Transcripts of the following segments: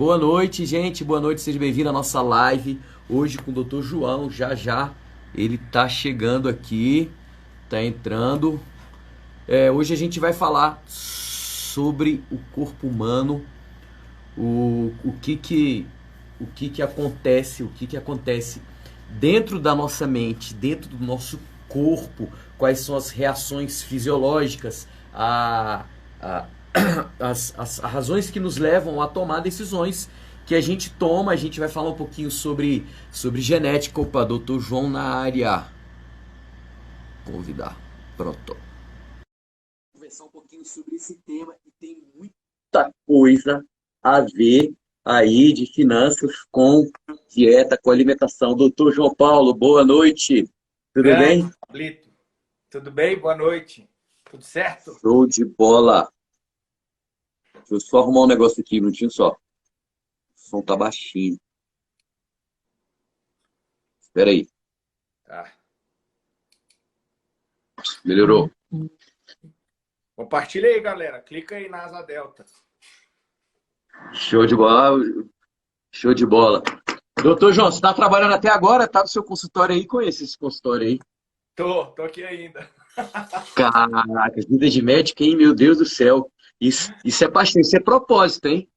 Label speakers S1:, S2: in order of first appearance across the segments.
S1: Boa noite, gente. Boa noite, seja bem-vindo à nossa live. Hoje com o Dr. João. Já já ele tá chegando aqui, tá entrando. Hoje a gente vai falar sobre o corpo humano, o que que acontece, dentro da nossa mente, dentro do nosso corpo, quais são as reações fisiológicas, a, as razões que nos levam a tomar decisões que a gente toma. A gente vai falar um pouquinho sobre genética. Opa, doutor João na área. Convidar. Pronto. Conversar um pouquinho sobre esse tema e tem muita coisa a ver aí de finanças com dieta, com alimentação. Doutor João Paulo, boa noite. Tudo
S2: Grande,
S1: bem?
S2: Pablito. Tudo bem? Boa noite. Tudo certo?
S1: Show de bola. Deixa eu só arrumar um negócio aqui, um minutinho só. O som tá baixinho. Espera aí.
S2: Tá.
S1: Melhorou.
S2: Compartilha aí, galera. Clica aí na asa delta.
S1: Show de bola. Show de bola. Doutor João, você está trabalhando até agora? Tá no seu consultório aí? Conhece esse consultório aí?
S2: Tô aqui ainda.
S1: Caraca, vida de médico, hein? Meu Deus do céu. Isso é paixão, isso é propósito, hein?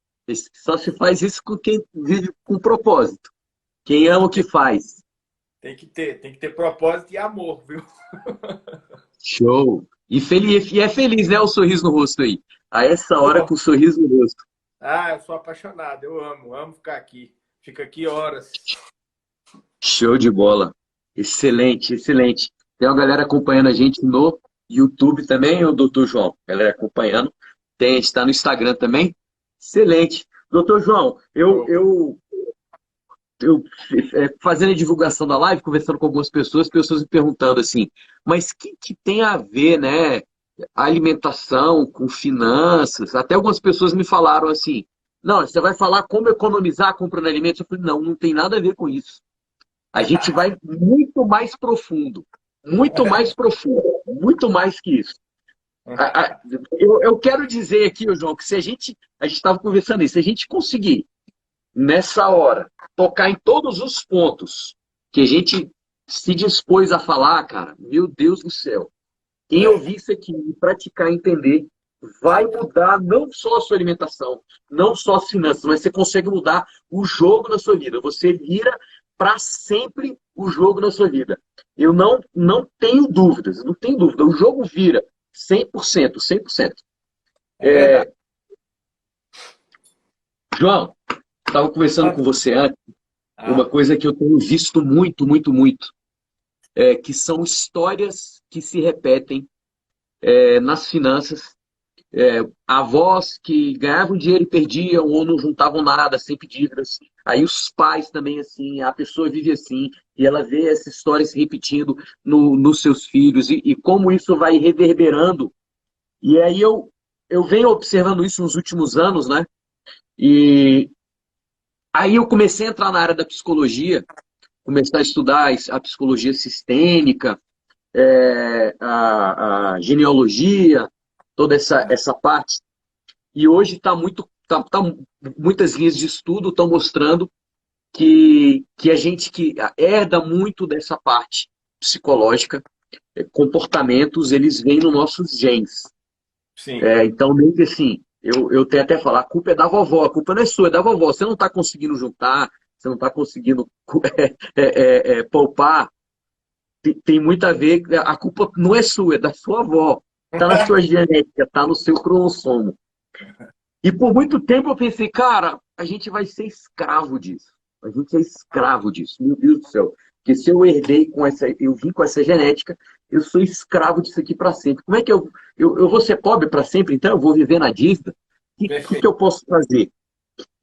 S1: Só se faz isso com quem vive com propósito. Quem ama o que faz.
S2: Tem que ter propósito e amor, viu?
S1: Show. E é feliz, né? O sorriso no rosto aí. A essa hora
S2: Pô,
S1: com o sorriso no rosto.
S2: eu sou apaixonado. Eu amo ficar aqui. Fico aqui horas.
S1: Show de bola. Excelente, excelente. Tem uma galera acompanhando a gente no YouTube também, o doutor João. Galera acompanhando. Está no Instagram também. Excelente. Doutor João,
S2: Show.
S1: eu fazendo a divulgação da live, conversando com algumas pessoas me perguntando assim, mas o que tem a ver, né, a alimentação com finanças? Até algumas pessoas me falaram assim, não, você vai falar como economizar comprando alimentos? Eu falei, não, não tem nada a ver com isso. A gente vai muito mais profundo, muito mais que isso. Eu quero dizer aqui, ô João, que se a gente estava conversando isso, se a gente conseguir, nessa hora, tocar em todos os pontos que a gente se dispôs a falar, cara, meu Deus do céu, quem ouvir isso aqui e praticar, entender, vai mudar não só a sua alimentação, não só as finanças, mas você consegue mudar o jogo na sua vida. Você vira para sempre o jogo na sua vida. Eu não tenho dúvidas, não tenho dúvida. O jogo vira 100%, 100%.
S2: É verdade.
S1: João, estava conversando com você antes, uma
S2: Ah,
S1: coisa que eu tenho visto muito, muito, muito, que são histórias que se repetem nas finanças. Avós que ganhavam dinheiro e perdiam ou não juntavam nada, sempre dívidas. Aí os pais também, assim, a pessoa vive assim, e ela vê essa história se repetindo nos seus filhos, e como isso vai reverberando. E aí eu venho observando isso nos últimos anos, né? E aí eu comecei a entrar na área da psicologia, começar a estudar a psicologia sistêmica, a genealogia, toda essa parte. E hoje muitas linhas de estudo estão mostrando que a gente que herda muito dessa parte psicológica, comportamentos, eles vêm nos nossos genes.
S2: sim.
S1: Então, meio que assim, eu tenho até falar, a culpa é da vovó, a culpa não é sua, é da vovó. Você não está conseguindo juntar, você não está conseguindo poupar, tem muito a ver, a culpa não é sua, é da sua avó. Está na sua genética, está no seu cromossomo. E por muito tempo eu pensei, cara, a gente vai ser escravo disso. A gente é escravo disso. Meu Deus do céu. Porque se eu herdei com essa, eu vim com essa genética, eu sou escravo disso aqui para sempre. Como é que eu vou ser pobre para sempre? Então eu vou viver na dívida? O que
S2: Perfeito.
S1: eu posso fazer?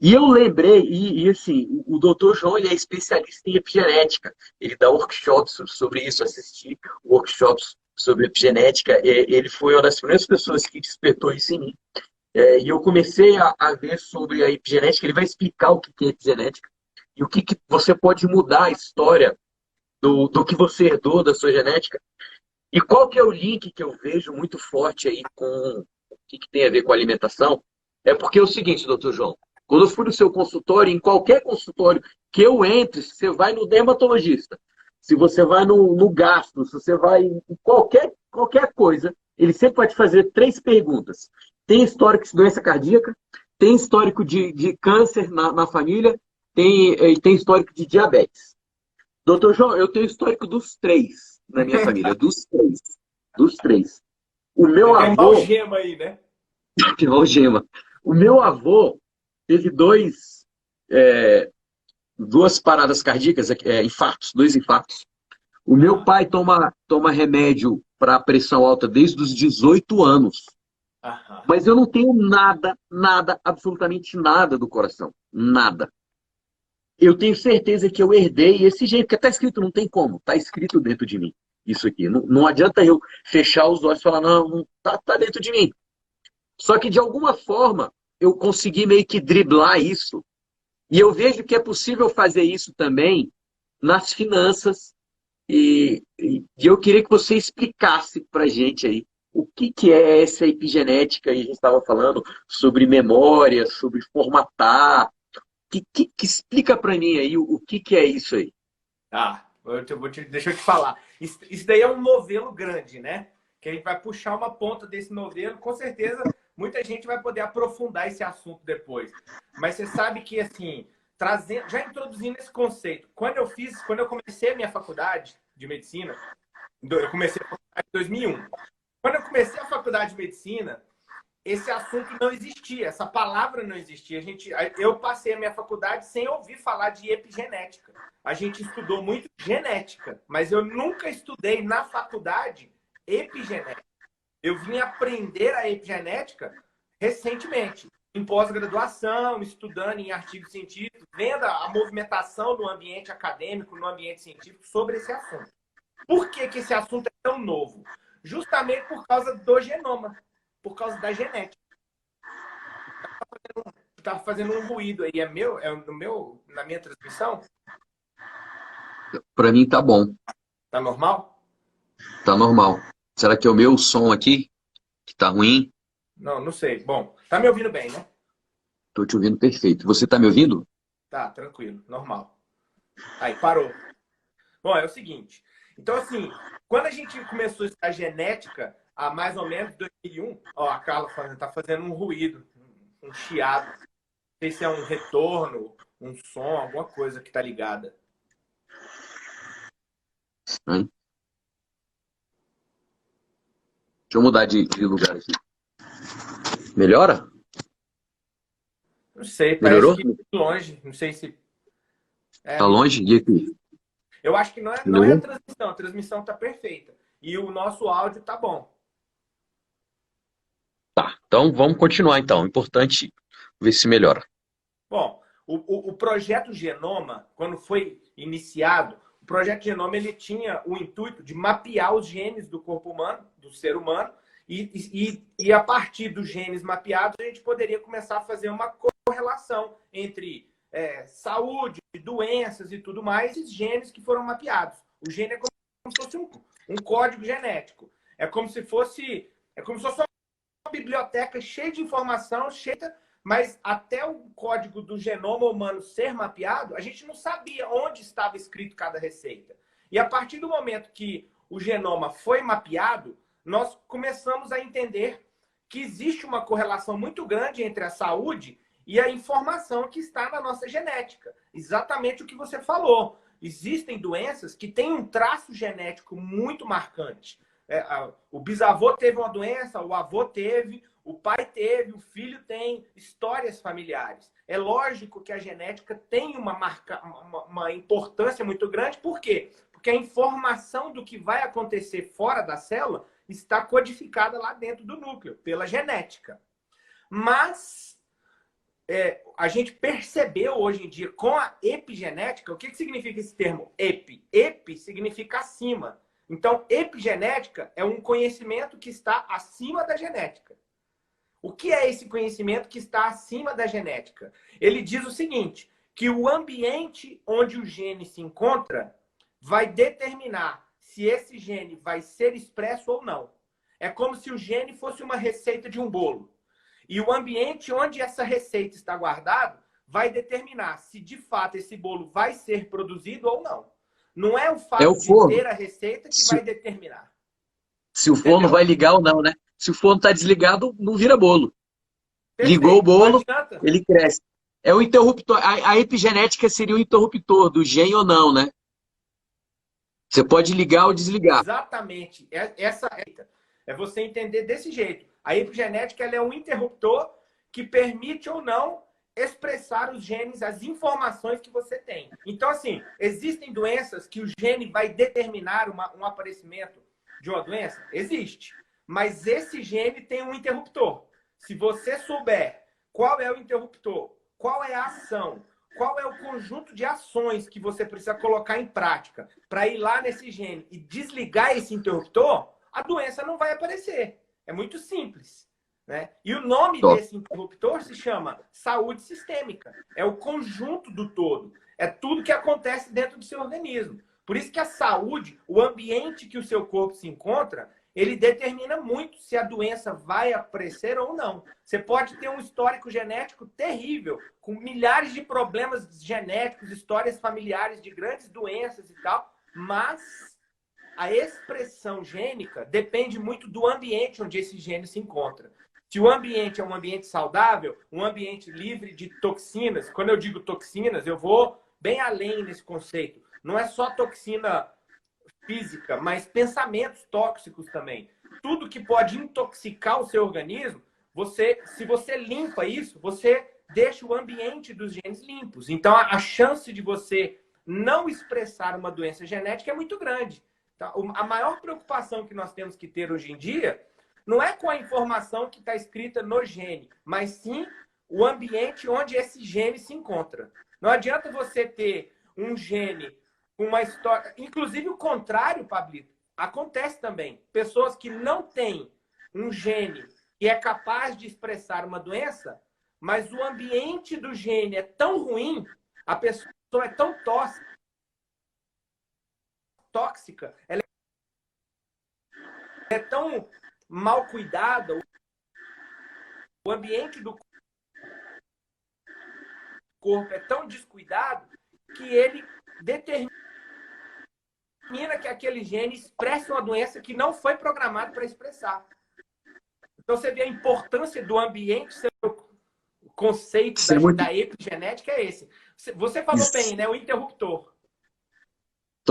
S1: E eu lembrei, assim, o doutor João ele é especialista em epigenética. Ele dá workshops sobre isso, assisti workshops sobre epigenética. Ele foi uma das primeiras pessoas que despertou isso em mim. E eu comecei a ver sobre a epigenética. Ele vai explicar o que é epigenética e o que você pode mudar a história do que você herdou da sua genética. E qual que é o link que eu vejo muito forte aí com o que tem a ver com a alimentação? É porque é o seguinte, doutor João. Quando eu fui no seu consultório, em qualquer consultório que eu entre, se você vai no dermatologista, se você vai no gastro, se você vai em qualquer coisa, ele sempre vai te fazer 3 perguntas. Tem histórico de doença cardíaca? Tem histórico de câncer na família? Tem histórico de diabetes? Doutor João, eu tenho histórico dos 3 na minha família, dos 3. Dos 3. O meu
S2: Tem uma
S1: avô...
S2: algema aí, né?
S1: Algema. O meu avô teve 2 paradas cardíacas, infartos, 2 infartos. O meu pai toma remédio para pressão alta desde os 18 anos.
S2: Aham.
S1: Mas eu não tenho nada, nada, absolutamente nada do coração. Nada. Eu tenho certeza que eu herdei esse jeito, porque está escrito, não tem como. Está escrito dentro de mim. Isso aqui. Não adianta eu fechar os olhos e falar, não, tá dentro de mim. Só que de alguma forma eu consegui meio que driblar isso. E eu vejo que é possível fazer isso também nas finanças. E eu queria que você explicasse para a gente aí o que é essa epigenética. E a gente estava falando sobre memória, sobre formatar. Que explica para mim aí o que é isso aí.
S2: Ah, deixa eu te falar. Isso daí é um novelo grande, né? Que a gente vai puxar uma ponta desse novelo. Com certeza, muita gente vai poder aprofundar esse assunto depois. Mas você sabe que, assim, já introduzindo esse conceito, quando eu comecei a minha faculdade de medicina, eu comecei a faculdade em 2001. Quando eu comecei a faculdade de medicina, esse assunto não existia, essa palavra não existia. Eu passei a minha faculdade sem ouvir falar de epigenética. A gente estudou muito genética, mas eu nunca estudei na faculdade epigenética. Eu vim aprender a epigenética recentemente, em pós-graduação, estudando em artigos científicos, vendo a movimentação no ambiente acadêmico, no ambiente científico sobre esse assunto. Por que esse assunto é tão novo? Justamente por causa do genoma, por causa da genética. Tá fazendo um ruído aí. Na minha transmissão?
S1: Para mim tá bom,
S2: Tá normal?
S1: tá normal. Será que é o meu som aqui que tá ruim?
S2: Não, não sei. Bom, tá me ouvindo bem, né?
S1: Tô te ouvindo perfeito. Você tá me ouvindo?
S2: Tá, tranquilo, normal. Aí, parou. Bom, é o seguinte. Então, assim, quando a gente começou a estudar genética, há mais ou menos 2001, ó, a Carla tá fazendo um ruído, um chiado. Não sei se é um retorno, um som, alguma coisa que tá ligada.
S1: Hein? Deixa eu mudar de lugar aqui. Melhora?
S2: Não sei, parece
S1: Melhorou?
S2: que longe. Não sei se.
S1: Tá
S2: Não.
S1: longe? E aqui?
S2: Eu acho que não é
S1: Melhorou?
S2: a transmissão tá perfeita. E o nosso áudio tá bom.
S1: Tá. Então vamos continuar então. Importante ver se melhora.
S2: Bom, o projeto Genoma, quando foi iniciado, o projeto Genoma ele tinha o intuito de mapear os genes do corpo humano, do ser humano, e a partir dos genes mapeados, a gente poderia começar a fazer uma correlação entre saúde, doenças e tudo mais, e os genes que foram mapeados. O gene é como se fosse um código genético. É como se fosse uma biblioteca cheia de informação, mas até o código do genoma humano ser mapeado, a gente não sabia onde estava escrito cada receita. E a partir do momento que o genoma foi mapeado, nós começamos a entender que existe uma correlação muito grande entre a saúde e a informação que está na nossa genética. Exatamente o que você falou. Existem doenças que têm um traço genético muito marcante. O bisavô teve uma doença, o avô teve, o pai teve, o filho tem, histórias familiares. É lógico que a genética tem uma importância muito grande. Por quê? Porque a informação do que vai acontecer fora da célula está codificada lá dentro do núcleo, pela genética. Mas a gente percebeu hoje em dia, com a epigenética, o que significa esse termo epi? Epi significa acima. Então, epigenética é um conhecimento que está acima da genética. O que é esse conhecimento que está acima da genética? Ele diz o seguinte, que o ambiente onde o gene se encontra vai determinar se esse gene vai ser expresso ou não. É como se o gene fosse uma receita de um bolo. E o ambiente onde essa receita está guardada vai determinar se de fato esse bolo vai ser produzido ou não. Não é o
S1: É o
S2: fato de
S1: forno.
S2: ter a receita que
S1: Se,
S2: vai determinar.
S1: se o forno
S2: Entendeu?
S1: vai ligar ou não, né? Se o forno está desligado, não vira bolo. Ligou o
S2: Perfeito. Não
S1: bolo,
S2: adianta.
S1: ele cresce. É o interruptor. A epigenética seria o interruptor do gene ou não, né? Você pode ligar ou desligar.
S2: Exatamente. Essa é você entender desse jeito. A epigenética ela é um interruptor que permite ou não expressar os genes, as informações que você tem. Então, assim, existem doenças que o gene vai determinar um aparecimento de uma doença? Existe. Mas esse gene tem um interruptor. Se você souber qual é o interruptor, qual é a ação, qual é o conjunto de ações que você precisa colocar em prática para ir lá nesse gene e desligar esse interruptor, a doença não vai aparecer. É muito simples. Né? E o nome
S1: Top.
S2: desse interruptor se chama saúde sistêmica. É o conjunto do todo. É tudo que acontece dentro do seu organismo. Por isso que a saúde, o ambiente que o seu corpo se encontra, ele determina muito se a doença vai aparecer ou não. Você pode ter um histórico genético terrível, com milhares de problemas genéticos, histórias familiares de grandes doenças e tal, mas a expressão gênica depende muito do ambiente onde esse gene se encontra. Se o ambiente é um ambiente saudável, um ambiente livre de toxinas, quando eu digo toxinas, eu vou bem além nesse conceito. Não é só toxina física, mas pensamentos tóxicos também. Tudo que pode intoxicar o seu organismo, se você limpa isso, você deixa o ambiente dos genes limpos. Então, a chance de você não expressar uma doença genética é muito grande. Tá? A maior preocupação que nós temos que ter hoje em dia não é com a informação que está escrita no gene, mas sim o ambiente onde esse gene se encontra. Não adianta você ter um gene com uma história... Inclusive o contrário, Pablito, acontece também. Pessoas que não têm um gene que é capaz de expressar uma doença, mas o ambiente do gene é tão ruim, a pessoa é tão tóxica, ela é tão mal cuidada, o ambiente do corpo é tão descuidado que ele determina que aquele gene expresse uma doença que não foi programado para expressar. Então você vê a importância do ambiente, o conceito
S1: Isso é muito
S2: da epigenética é esse. Você falou bem, né? O interruptor.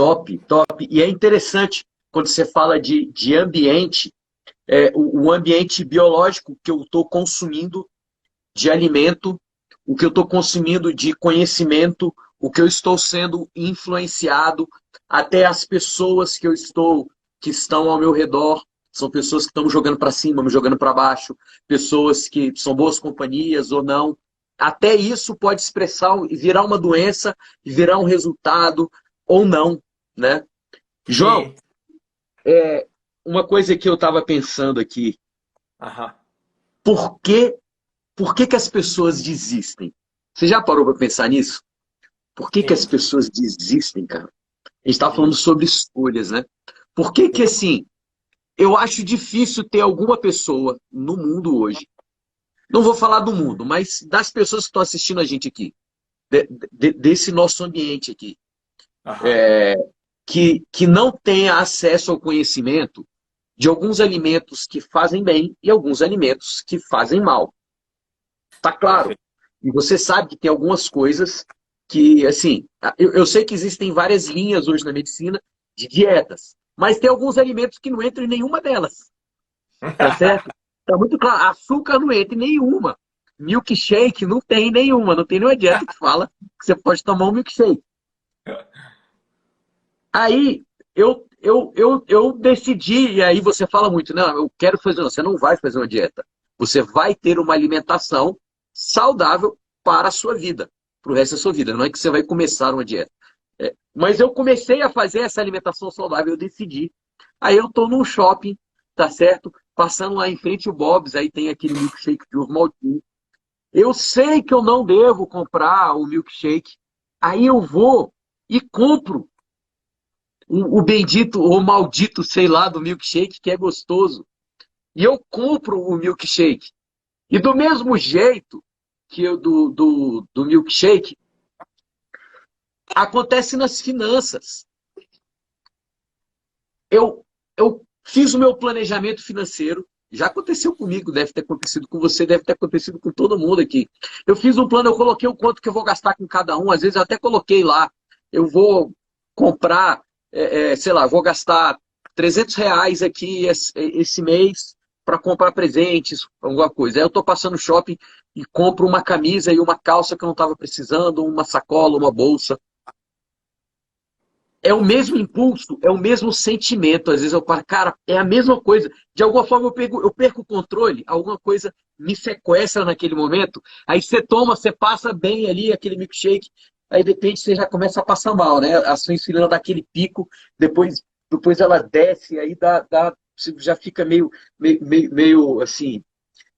S1: top, top. E é interessante quando você fala de ambiente, o ambiente biológico que eu estou consumindo de alimento, o que eu estou consumindo de conhecimento, o que eu estou sendo influenciado, até as pessoas que estão ao meu redor, são pessoas que estão me jogando para cima, me jogando para baixo, pessoas que são boas companhias ou não. Até isso pode expressar e virar uma doença, e virar um resultado ou não, né? João,
S2: Sim.
S1: uma coisa que eu estava pensando aqui,
S2: Aham.
S1: por que, por que que as pessoas desistem? Você já parou para pensar nisso? Por que que as
S2: Sim.
S1: pessoas desistem, cara? A gente está falando
S2: Sim.
S1: sobre escolhas, né? Por que que, assim, eu acho difícil ter alguma pessoa no mundo hoje, não vou falar do mundo, mas das pessoas que estão assistindo a gente aqui, desse nosso ambiente aqui,
S2: Aham.
S1: que não tenha acesso ao conhecimento de alguns alimentos que fazem bem e alguns alimentos que fazem mal. Tá claro.
S2: Perfeito.
S1: E você sabe que tem algumas coisas que, assim, eu sei que existem várias linhas hoje na medicina de dietas, mas tem alguns alimentos que não entram em nenhuma delas. Tá certo? Tá muito claro. Açúcar não entra em nenhuma. Milkshake não tem nenhuma. Não tem nenhuma dieta que fala que você pode tomar um milkshake. Aí eu decidi, e aí você fala muito, não, eu quero fazer, você não vai fazer uma dieta. Você vai ter uma alimentação saudável para a sua vida, para o resto da sua vida. Não é que você vai começar uma dieta. Mas eu comecei a fazer essa alimentação saudável, eu decidi. Aí eu tô num shopping, tá certo? Passando lá em frente o Bob's, aí tem aquele milkshake de ovo maltinho. Eu sei que eu não devo comprar o milkshake. Aí eu vou e compro o bendito ou maldito, sei lá, do milkshake, que é gostoso. E eu compro o milkshake. E do mesmo jeito que eu do milkshake, acontece nas finanças. Eu fiz o meu planejamento financeiro, já aconteceu comigo, deve ter acontecido com você, deve ter acontecido com todo mundo aqui. Eu fiz um plano, eu coloquei o quanto que eu vou gastar com cada um, às vezes eu até coloquei lá, eu vou comprar, sei lá, vou gastar R$ 300 aqui esse mês para comprar presentes, alguma coisa. Aí eu estou passando no shopping e compro uma camisa e uma calça que eu não estava precisando, uma sacola, uma bolsa. É o mesmo impulso, é o mesmo sentimento. Às vezes eu paro, cara, é a mesma coisa. De alguma forma eu perco o controle, alguma coisa me sequestra naquele momento. Aí você toma, você passa bem ali aquele milkshake, aí de repente você já começa a passar mal, né? A sua insulina dá aquele pico, depois ela desce, aí você já fica meio assim,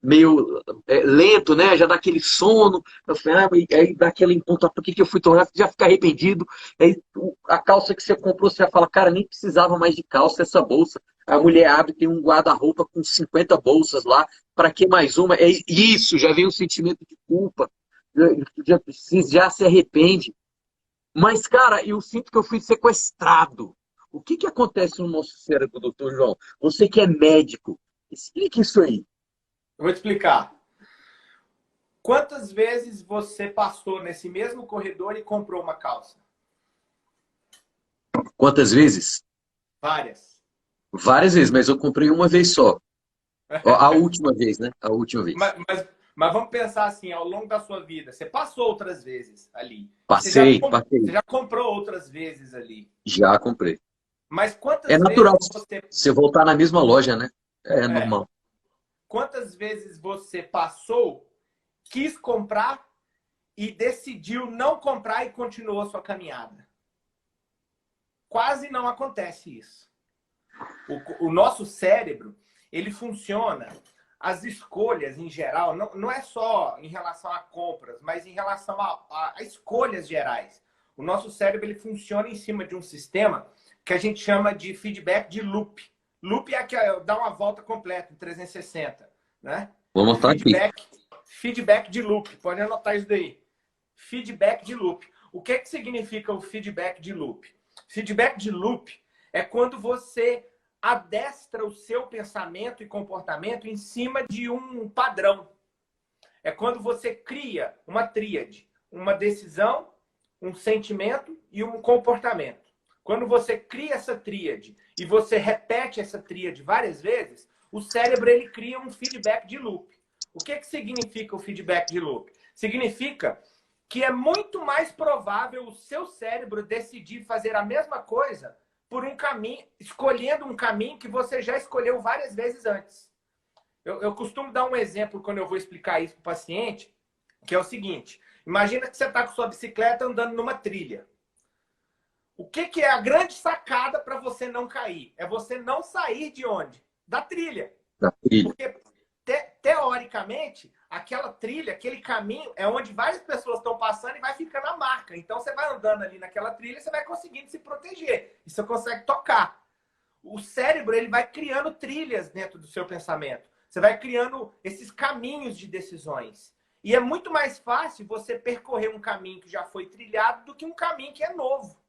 S1: meio lento, né? Já dá aquele sono, eu falei, aí dá aquele ponto, por que eu fui tornar? Já fica arrependido. Aí a calça que você comprou, você fala, cara, nem precisava mais de calça essa bolsa. A mulher abre, tem um guarda-roupa com 50 bolsas lá, para que mais uma? É isso, já vem um sentimento de culpa, já se arrepende. Mas, cara, eu sinto que eu fui sequestrado. O que acontece no nosso cérebro, doutor João? Você que é médico, explique isso aí.
S2: Eu vou te explicar. Quantas vezes você passou nesse mesmo corredor e comprou uma calça?
S1: Quantas vezes?
S2: Várias.
S1: Várias vezes, mas eu comprei uma vez só. A última vez, né? A última vez.
S2: Mas vamos pensar assim, ao longo da sua vida, você passou outras vezes ali.
S1: Passei.
S2: Você já comprou outras vezes ali.
S1: Já comprei.
S2: Mas
S1: É
S2: quantas vezes
S1: natural
S2: você...
S1: você voltar na mesma loja, né? É
S2: É,
S1: normal.
S2: quantas vezes você passou, quis comprar e decidiu não comprar e continuou a sua caminhada? Quase não acontece isso. O nosso cérebro, ele funciona, as escolhas em geral, não é só em relação a compras, mas em relação a escolhas gerais. O nosso cérebro, ele funciona em cima de um sistema que a gente chama de feedback de loop. Loop é que dá uma volta completa em 360, né?
S1: Vou anotar aqui.
S2: Feedback de loop, pode anotar isso daí. Feedback de loop. O que significa o feedback de loop? Feedback de loop é quando você adestra o seu pensamento e comportamento em cima de um padrão. É quando você cria uma tríade, uma decisão, um sentimento e um comportamento. Quando você cria essa tríade e você repete essa tríade várias vezes, o cérebro ele cria um feedback de loop. O que significa o feedback de loop? Significa que é muito mais provável o seu cérebro decidir fazer a mesma coisa por um caminho, escolhendo um caminho que você já escolheu várias vezes antes. Eu costumo dar um exemplo quando eu vou explicar isso para o paciente, que é o seguinte: imagina que você está com sua bicicleta andando numa trilha. O que é a grande sacada para você não cair? É você não sair de onde? Da trilha.
S1: Da trilha.
S2: Porque, teoricamente, aquela trilha, aquele caminho, é onde várias pessoas estão passando e vai ficando a marca. Então, você vai andando ali naquela trilha e você vai conseguindo se proteger. E você consegue tocar. O cérebro ele vai criando trilhas dentro do seu pensamento. Você vai criando esses caminhos de decisões. E é muito mais fácil você percorrer um caminho que já foi trilhado do que um caminho que é novo.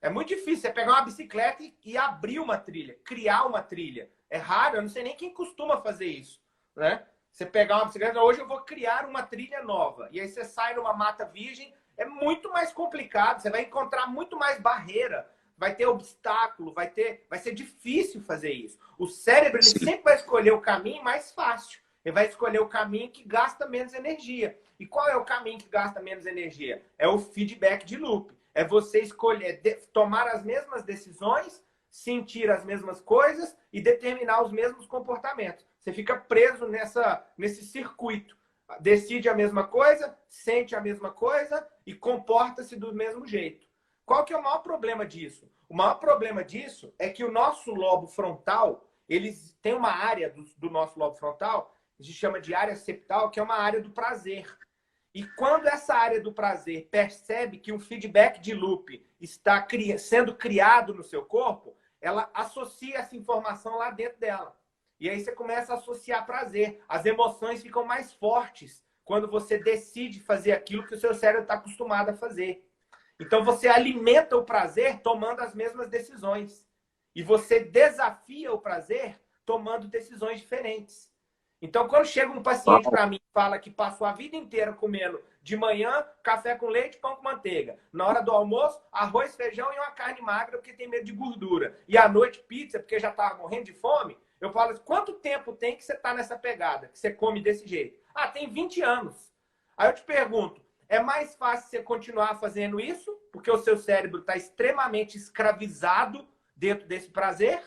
S2: É muito difícil você pegar uma bicicleta e abrir uma trilha, criar uma trilha. É raro, eu não sei nem quem costuma fazer isso, né? Você pegar uma bicicleta, hoje eu vou criar uma trilha nova. E aí você sai numa mata virgem, é muito mais complicado, você vai encontrar muito mais barreira, vai ter obstáculo, vai ser difícil fazer isso. O cérebro ele sempre vai escolher o caminho mais fácil. Ele vai escolher o caminho que gasta menos energia. E qual é o caminho que gasta menos energia? É o feedback de loop. É você escolher tomar as mesmas decisões, sentir as mesmas coisas e determinar os mesmos comportamentos. Você fica preso nesse circuito. Decide a mesma coisa, sente a mesma coisa e comporta-se do mesmo jeito. Qual que é o maior problema disso? O maior problema disso é que o nosso lobo frontal, eles tem uma área do nosso lobo frontal, a gente chama de área septal, que é uma área do prazer. E quando essa área do prazer percebe que um feedback de loop está sendo criado no seu corpo, ela associa essa informação lá dentro dela. E aí você começa a associar prazer. As emoções ficam mais fortes quando você decide fazer aquilo que o seu cérebro está acostumado a fazer. Então você alimenta o prazer tomando as mesmas decisões. E você desafia o prazer tomando decisões diferentes. Então, quando chega um paciente para mim e fala que passou a vida inteira comendo de manhã café com leite, pão com manteiga. Na hora do almoço, arroz, feijão e uma carne magra porque tem medo de gordura. E à noite, pizza porque já estava morrendo de fome. Eu falo assim, quanto tempo tem que você está nessa pegada, que você come desse jeito? Ah, tem 20 anos. Aí eu te pergunto, é mais fácil você continuar fazendo isso, porque o seu cérebro está extremamente escravizado dentro desse prazer?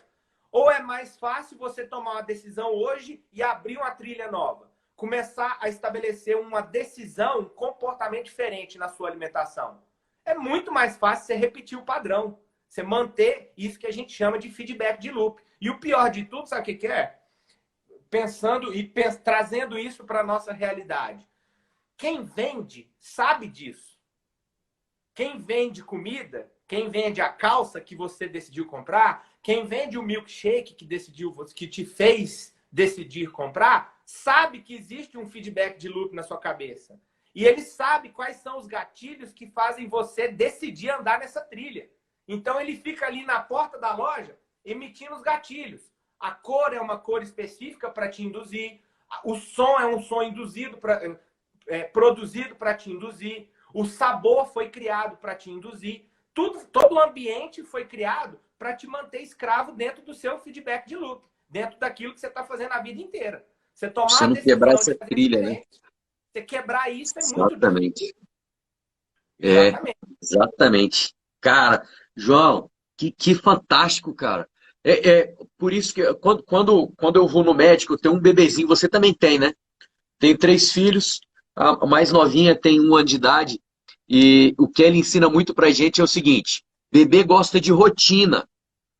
S2: Ou é mais fácil você tomar uma decisão hoje e abrir uma trilha nova? Começar a estabelecer uma decisão, um comportamento diferente na sua alimentação. É muito mais fácil você repetir o padrão. Você manter isso que a gente chama de feedback de loop. E o pior de tudo, sabe o que é? Trazendo isso para a nossa realidade. Quem vende sabe disso. Quem vende comida, quem vende a calça que você decidiu comprar, quem vende o milkshake que te fez decidir comprar, sabe que existe um feedback de loop na sua cabeça. E ele sabe quais são os gatilhos que fazem você decidir andar nessa trilha. Então ele fica ali na porta da loja emitindo os gatilhos. A cor é uma cor específica para te induzir. O som é um som produzido para te induzir. O sabor foi criado para te induzir. Todo o ambiente foi criado para te manter escravo dentro do seu feedback de loop. Dentro daquilo que você está fazendo a vida inteira. Você tomar
S1: você não quebrar essa trilha, né?
S2: Você quebrar isso é
S1: Exatamente.
S2: muito difícil.
S1: Exatamente. Cara, João, que fantástico, cara. Por isso que quando eu vou no médico, eu tenho um bebezinho, você também tem, né? Tem 3 filhos, a mais novinha tem 1 ano de idade, e o que ele ensina muito pra gente é o seguinte: bebê gosta de rotina.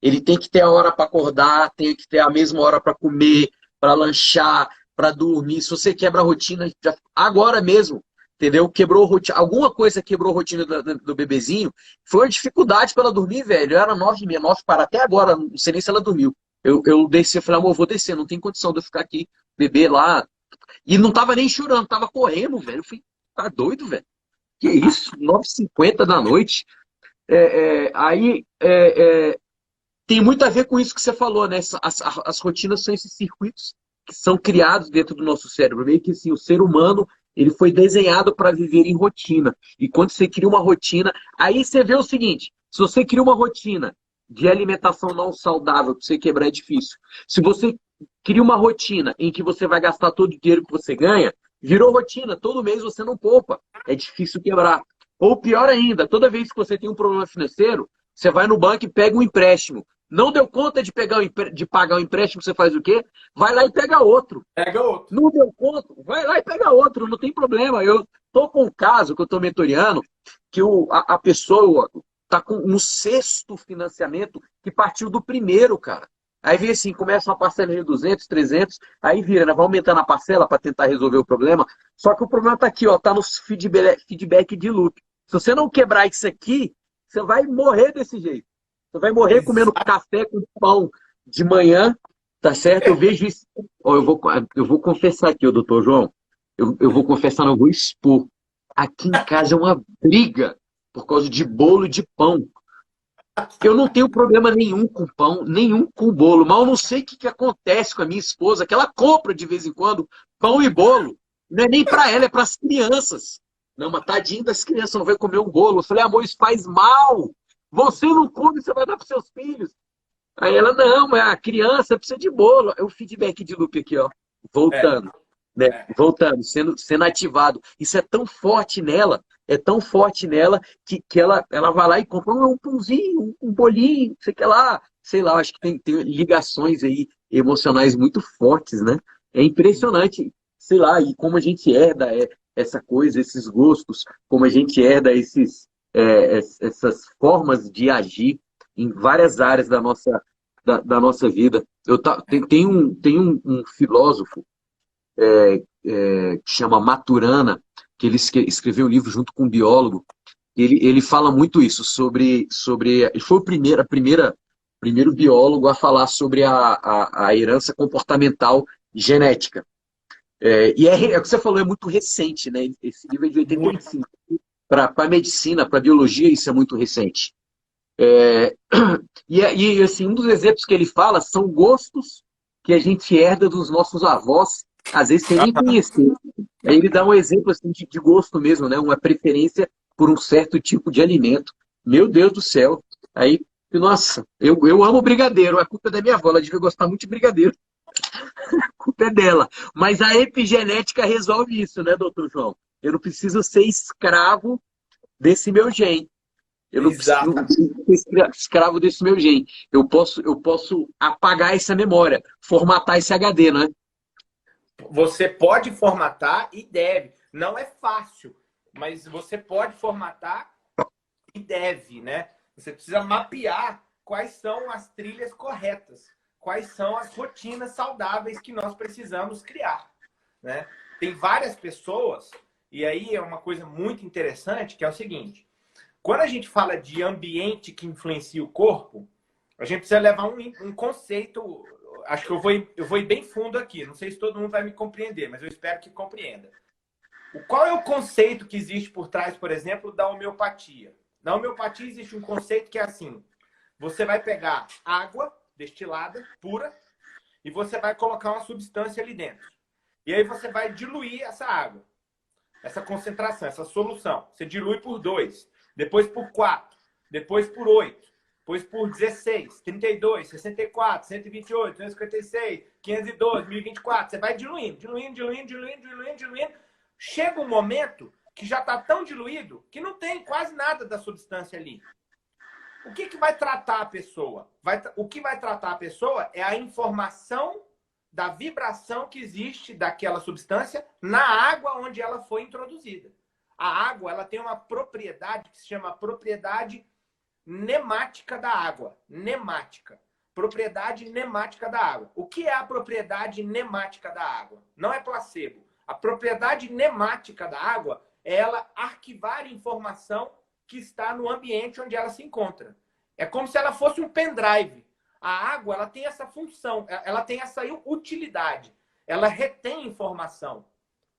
S1: Ele tem que ter a hora para acordar, tem que ter a mesma hora para comer, para lanchar, para dormir. Se você quebra a rotina, agora mesmo, entendeu? Quebrou rotina, alguma coisa quebrou a rotina do bebezinho, foi uma dificuldade para ela dormir, velho. Era 9h30, 9 para até agora, não sei nem se ela dormiu. Eu desci, eu falei, amor, eu vou descer, não tem condição de eu ficar aqui, bebê lá. E não tava nem chorando, tava correndo, velho. Eu falei, tá doido, velho? Que isso? 9h50 da noite. Aí tem muito a ver com isso que você falou, né? As rotinas são esses circuitos que são criados dentro do nosso cérebro. Meio que assim, o ser humano ele foi desenhado para viver em rotina. E quando você cria uma rotina, aí você vê o seguinte: se você cria uma rotina de alimentação não saudável, para você quebrar é difícil. Se você cria uma rotina em que você vai gastar todo o dinheiro que você ganha, virou rotina, todo mês você não poupa. É difícil quebrar. Ou pior ainda, toda vez que você tem um problema financeiro, você vai no banco e pega um empréstimo. Não deu conta de pagar o empréstimo, você faz o quê? Vai lá e pega outro.
S2: Pega outro.
S1: Não deu conta, vai lá e pega outro, não tem problema. Eu tô com um caso que eu tô mentoreando, que a pessoa tá no 6º financiamento que partiu do primeiro, cara. Aí vem assim, começa uma parcela de 200, 300, aí vira, né? Vai aumentando a parcela para tentar resolver o problema. Só que o problema tá aqui, ó, tá no feedback de loop. Se você não quebrar isso aqui, você vai morrer desse jeito. Você vai morrer comendo café com pão de manhã, tá certo? Eu vejo isso. Ó, eu vou confessar aqui, doutor João. Eu vou confessar, não vou expor. Aqui em casa é uma briga por causa de bolo de pão. Eu não tenho problema nenhum com pão, nenhum com bolo, mas eu não sei o que acontece com a minha esposa, que ela compra de vez em quando pão e bolo. Não é nem para ela, é para as crianças. Não, mas tadinho das crianças, não vai comer um bolo. Eu falei, amor, isso faz mal. Você não come, você vai dar para seus filhos. Aí ela, não, mas a criança precisa de bolo. É o feedback de loop aqui, ó. Voltando. Né? Voltando, sendo ativado. Isso é tão forte nela, que ela vai lá e compra um pãozinho, um bolinho, sei lá, acho que tem ligações aí emocionais muito fortes, né? É impressionante, sei lá, e como a gente herda essa coisa, esses gostos, como a gente herda essas formas de agir em várias áreas da nossa vida. Tem um filósofo que chama Maturana, que ele escreveu um livro junto com um biólogo. Ele fala muito isso sobre ele foi a primeira primeiro biólogo a falar sobre a herança comportamental genética. É o que você falou, é muito recente, né? Esse livro é de
S2: Muito.
S1: 85. Para a medicina, para a biologia, isso é muito recente. É, e assim, um dos exemplos que ele fala são gostos que a gente herda dos nossos avós, às vezes sem nem
S2: Aham.
S1: conhecer. Aí ele dá um exemplo assim, de gosto mesmo, né? Uma preferência por um certo tipo de alimento. Meu Deus do céu. Aí, nossa, eu amo brigadeiro, a culpa é da minha avó, ela devia gostar muito de brigadeiro, a culpa é dela. Mas a epigenética resolve isso, né, doutor João? Eu não preciso ser escravo desse meu gene. Eu não
S2: Exatamente.
S1: preciso ser escravo desse meu gene. Eu posso apagar essa memória, formatar esse HD, né?
S2: Você pode formatar e deve. Não é fácil, mas você pode formatar e deve, né? Você precisa mapear quais são as trilhas corretas, quais são as rotinas saudáveis que nós precisamos criar, né? Tem várias pessoas, e aí é uma coisa muito interessante, que é o seguinte: quando a gente fala de ambiente que influencia o corpo, a gente precisa levar um conceito. Acho que eu vou ir bem fundo aqui. Não sei se todo mundo vai me compreender, mas eu espero que compreenda. Qual é o conceito que existe por trás, por exemplo, da homeopatia? Na homeopatia existe um conceito que é assim: você vai pegar água destilada, pura, e você vai colocar uma substância ali dentro. E aí você vai diluir essa água, essa concentração, essa solução. Você dilui por 2, depois por 4, depois por 8, depois por 16, 32, 64, 128, 256, 512, 1024. Você vai diluindo, diluindo, diluindo, diluindo, diluindo, diluindo. Chega um momento que já está tão diluído que não tem quase nada da substância ali. O que vai tratar a pessoa? O que vai tratar a pessoa é a informação da vibração que existe daquela substância na água onde ela foi introduzida. A água, ela tem uma propriedade que se chama propriedade nemática da água. Nemática. Propriedade nemática da água. O que é a propriedade nemática da água? Não é placebo. A propriedade nemática da água é ela arquivar informação que está no ambiente onde ela se encontra. É como se ela fosse um pendrive. A água, ela tem essa função, ela tem essa utilidade. Ela retém informação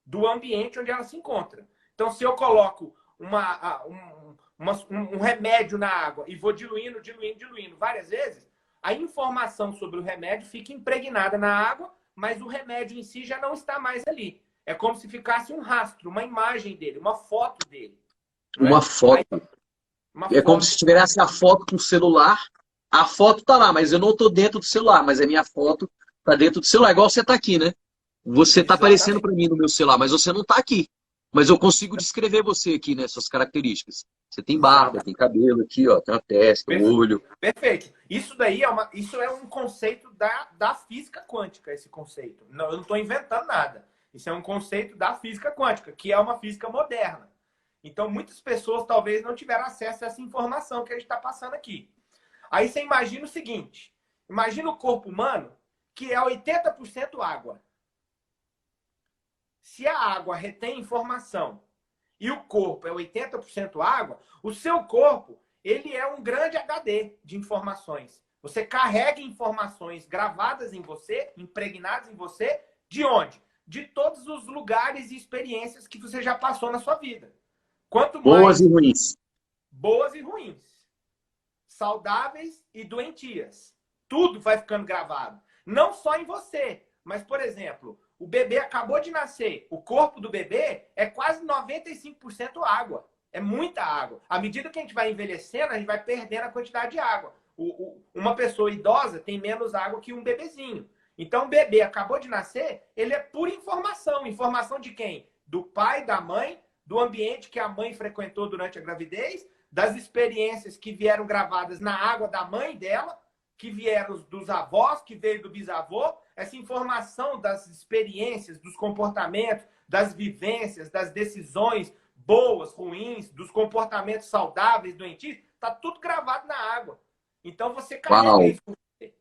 S2: do ambiente onde ela se encontra. Então, se eu coloco um remédio na água e vou diluindo, diluindo, diluindo várias vezes, a informação sobre o remédio fica impregnada na água, mas o remédio em si já não está mais ali. É como se ficasse um rastro, uma imagem dele, uma foto dele. Não
S1: Uma
S2: é?
S1: foto.
S2: Aí, uma
S1: É como
S2: foto.
S1: se tivesse a foto com o celular. A foto tá lá, mas eu não estou dentro do celular, mas a minha foto tá dentro do celular, igual você está aqui, né? Você está aparecendo
S2: Exatamente.
S1: para mim no meu celular, mas você não está aqui. Mas eu consigo descrever você aqui, né? Suas características. Você tem barba,
S2: Exatamente.
S1: tem cabelo aqui, ó, tem uma testa, um olho.
S2: Perfeito. Isso daí isso é um conceito da física quântica, esse conceito. Não, eu não estou inventando nada. Isso é um conceito da física quântica, que é uma física moderna. Então, muitas pessoas talvez não tiveram acesso a essa informação que a gente está passando aqui. Aí você imagina o seguinte: imagina o corpo humano, que é 80% água. Se a água retém informação e o corpo é 80% água, o seu corpo, ele é um grande HD de informações. Você carrega informações gravadas em você, impregnadas em você, de onde? De todos os lugares e experiências que você já passou na sua vida. Quanto
S1: Boas e
S2: mais
S1: ruins.
S2: boas e ruins, saudáveis e doentias, tudo vai ficando gravado. Não só em você, mas, por exemplo, o bebê acabou de nascer. O corpo do bebê é quase 95% água. É muita água. À medida que a gente vai envelhecendo, a gente vai perdendo a quantidade de água. Uma pessoa idosa tem menos água que um bebezinho. Então, o bebê acabou de nascer, ele é pura informação. Informação de quem? Do pai, da mãe, do ambiente que a mãe frequentou durante a gravidez, das experiências que vieram gravadas na água da mãe dela, que vieram dos avós, que veio do bisavô. Essa informação das experiências, dos comportamentos, das vivências, das decisões boas, ruins, dos comportamentos saudáveis, doentios, está tudo gravado na água. Então você carrega
S1: Uau.
S2: isso com você.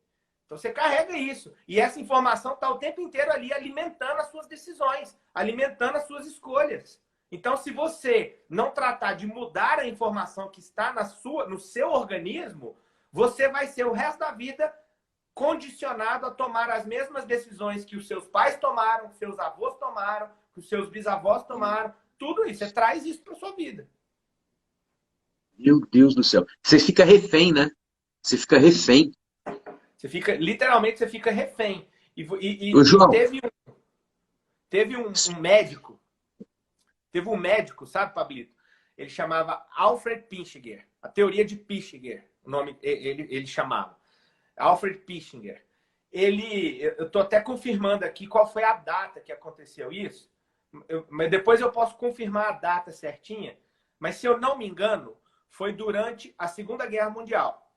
S2: Então você carrega isso. E essa informação está o tempo inteiro ali alimentando as suas decisões, alimentando as suas escolhas. Então, se você não tratar de mudar a informação que está no seu organismo, você vai ser o resto da vida condicionado a tomar as mesmas decisões que os seus pais tomaram, que seus avós tomaram, que os seus bisavós tomaram. Tudo isso. Você traz isso para sua vida.
S1: Meu Deus do céu. Você fica refém, né? Você fica refém.
S2: Literalmente, você fica refém.
S1: Ô, João.
S2: Teve um médico. Teve um médico, sabe, Pablito? Ele chamava Alfred Pichinger. A teoria de Pichinger. O nome ele chamava. Alfred Pichinger. Eu estou até confirmando aqui qual foi a data que aconteceu isso. Mas depois eu posso confirmar a data certinha. Mas, se eu não me engano, foi durante a Segunda Guerra Mundial.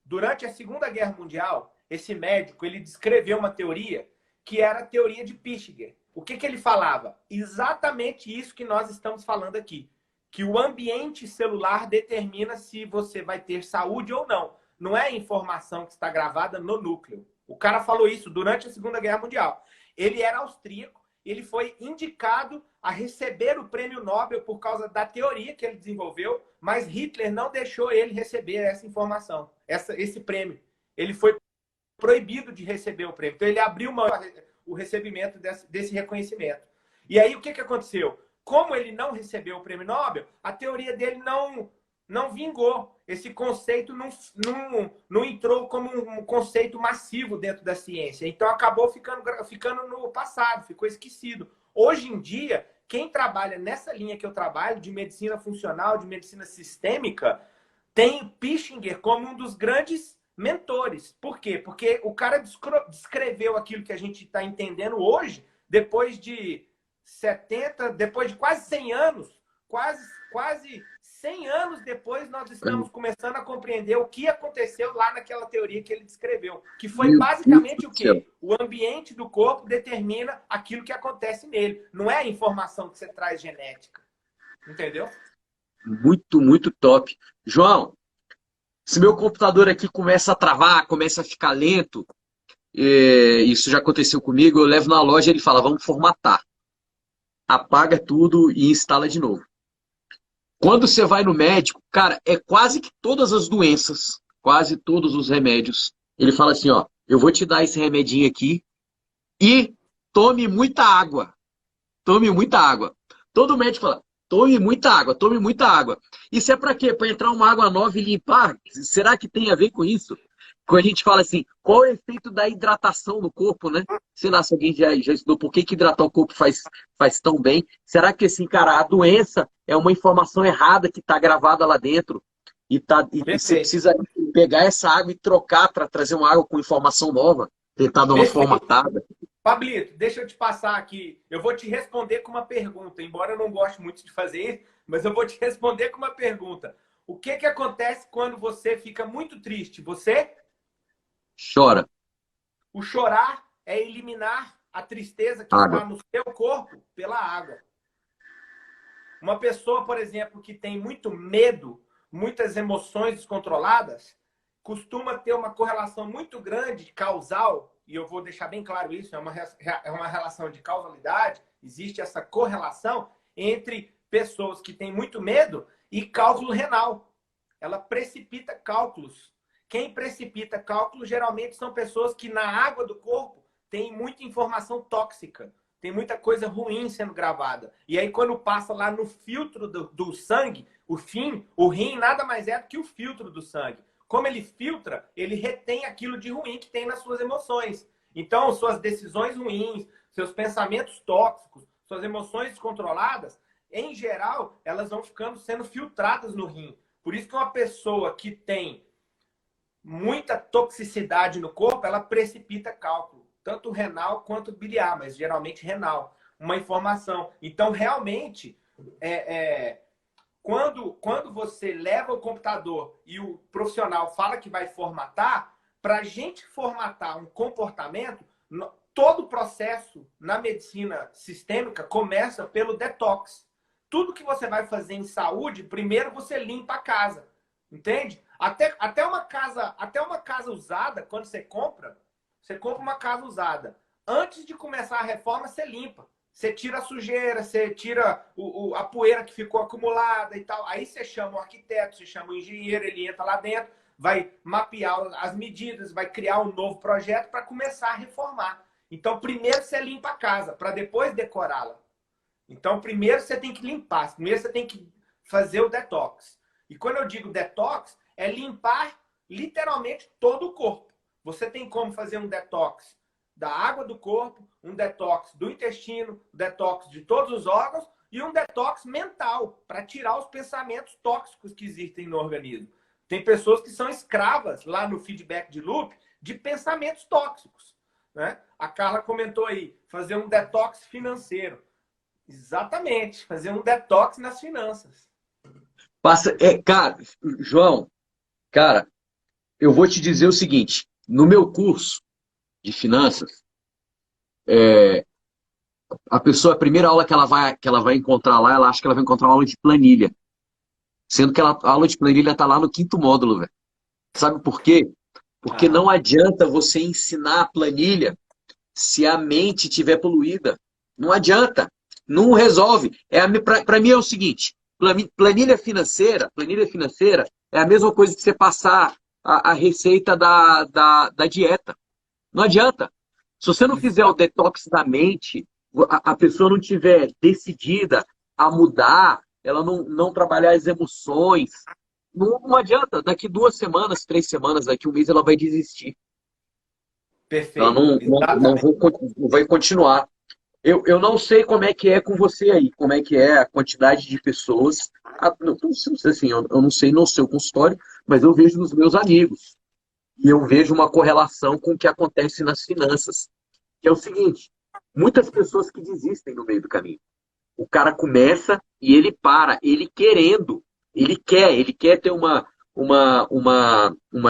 S2: Durante a Segunda Guerra Mundial, esse médico ele descreveu uma teoria que era a teoria de Pichinger. O que ele falava? Exatamente isso que nós estamos falando aqui. Que o ambiente celular determina se você vai ter saúde ou não. Não é a informação que está gravada no núcleo. O cara falou isso durante a Segunda Guerra Mundial. Ele era austríaco, ele foi indicado a receber o prêmio Nobel por causa da teoria que ele desenvolveu, mas Hitler não deixou ele receber essa informação, esse prêmio. Ele foi proibido de receber o prêmio. Então, ele abriu o recebimento desse reconhecimento. E aí, o que aconteceu? Como ele não recebeu o prêmio Nobel, a teoria dele não vingou. Esse conceito não entrou como um conceito massivo dentro da ciência. Então, acabou ficando no passado, ficou esquecido. Hoje em dia, quem trabalha nessa linha que eu trabalho, de medicina funcional, de medicina sistêmica, tem Pichinger como um dos grandes mentores. Por quê? Porque o cara descreveu aquilo que a gente está entendendo hoje, depois de quase 100 anos, quase 100 anos depois, nós estamos começando a compreender o que aconteceu lá naquela teoria que ele descreveu. Que foi basicamente o quê? O ambiente do corpo determina aquilo que acontece nele. Não é a informação que você traz genética. Entendeu?
S1: Muito, muito top. João, se meu computador aqui começa a travar, começa a ficar lento, isso já aconteceu comigo, eu levo na loja e ele fala, vamos formatar. Apaga tudo e instala de novo. Quando você vai no médico, cara, é quase que todas as doenças, quase todos os remédios, ele fala assim, ó, eu vou te dar esse remedinho aqui e tome muita água. Tome muita água. Todo médico fala, tome muita água, tome muita água. Isso é para quê? Para entrar uma água nova e limpar? Será que tem a ver com isso? Quando a gente fala assim, qual é o efeito da hidratação no corpo, né? Sei lá se alguém já estudou por que hidratar o corpo faz tão bem. Será que, assim, cara, a doença é uma informação errada que está gravada lá dentro e você precisa pegar essa água e trocar para trazer uma água com informação nova, tentar dar uma formatada?
S2: Pablito, deixa eu te passar aqui. Eu vou te responder com uma pergunta, embora eu não goste muito de fazer isso, mas eu vou te responder com uma pergunta. O que acontece quando você fica muito triste? Você
S1: chora.
S2: O chorar é eliminar a tristeza que está no seu corpo pela água. Uma pessoa, por exemplo, que tem muito medo, muitas emoções descontroladas, costuma ter uma correlação muito grande, causal, e eu vou deixar bem claro isso, é uma relação de causalidade, existe essa correlação entre pessoas que têm muito medo e cálculo renal. Ela precipita cálculos. Quem precipita cálculo geralmente são pessoas que na água do corpo tem muita informação tóxica, tem muita coisa ruim sendo gravada. E aí quando passa lá no filtro do sangue, o rim nada mais é do que o filtro do sangue. Como ele filtra, ele retém aquilo de ruim que tem nas suas emoções. Então, suas decisões ruins, seus pensamentos tóxicos, suas emoções descontroladas, em geral, elas vão sendo filtradas no rim. Por isso que uma pessoa que tem muita toxicidade no corpo, ela precipita cálculo, tanto renal quanto biliar, mas geralmente renal, uma informação. Então, realmente, quando você leva o computador e o profissional fala que vai formatar, para a gente formatar um comportamento, todo o processo na medicina sistêmica começa pelo detox. Tudo que você vai fazer em saúde, primeiro você limpa a casa, entende? Até uma casa usada, quando você compra uma casa usada. Antes de começar a reforma, você limpa. você tira a sujeira, você tira a poeira que ficou acumulada e tal. Aí você chama o arquiteto, você chama o engenheiro, ele entra lá dentro, vai mapear as medidas, vai criar um novo projeto para começar a reformar. Então, primeiro você limpa a casa, para depois decorá-la. Então, primeiro você tem que limpar, primeiro você tem que fazer o detox. E quando eu digo detox, é limpar literalmente todo o corpo. Você tem como fazer um detox da água do corpo, um detox do intestino, um detox de todos os órgãos e um detox mental, para tirar os pensamentos tóxicos que existem no organismo. Tem pessoas que são escravas, lá no feedback de loop, de pensamentos tóxicos, né? A Carla comentou aí, fazer um detox financeiro. Exatamente, fazer um detox nas finanças.
S1: Cara, João, cara, eu vou te dizer o seguinte, no meu curso de finanças, a primeira aula que ela vai encontrar lá, ela acha que ela vai encontrar uma aula de planilha. Sendo que a aula de planilha está lá no 5º módulo, velho. Sabe por quê? Porque não adianta você ensinar a planilha se a mente estiver poluída. Não adianta. Não resolve. Para mim é o seguinte, planilha financeira é a mesma coisa que você passar a receita da dieta. Não adianta. Se você não fizer o detox da mente, a pessoa não tiver decidida a mudar, ela não trabalhar as emoções, não adianta. Daqui 2 semanas, 3 semanas, daqui 1 mês, ela vai desistir. Ela
S2: Perfeito.
S1: não vai continuar. Eu não sei como é que é com você aí, como é que é a quantidade de pessoas. Não sei assim, eu não sei no seu consultório, mas eu vejo nos meus amigos. E eu vejo uma correlação com o que acontece nas finanças. Que é o seguinte, muitas pessoas que desistem no meio do caminho. O cara começa e ele para, ele querendo, ele quer ter uma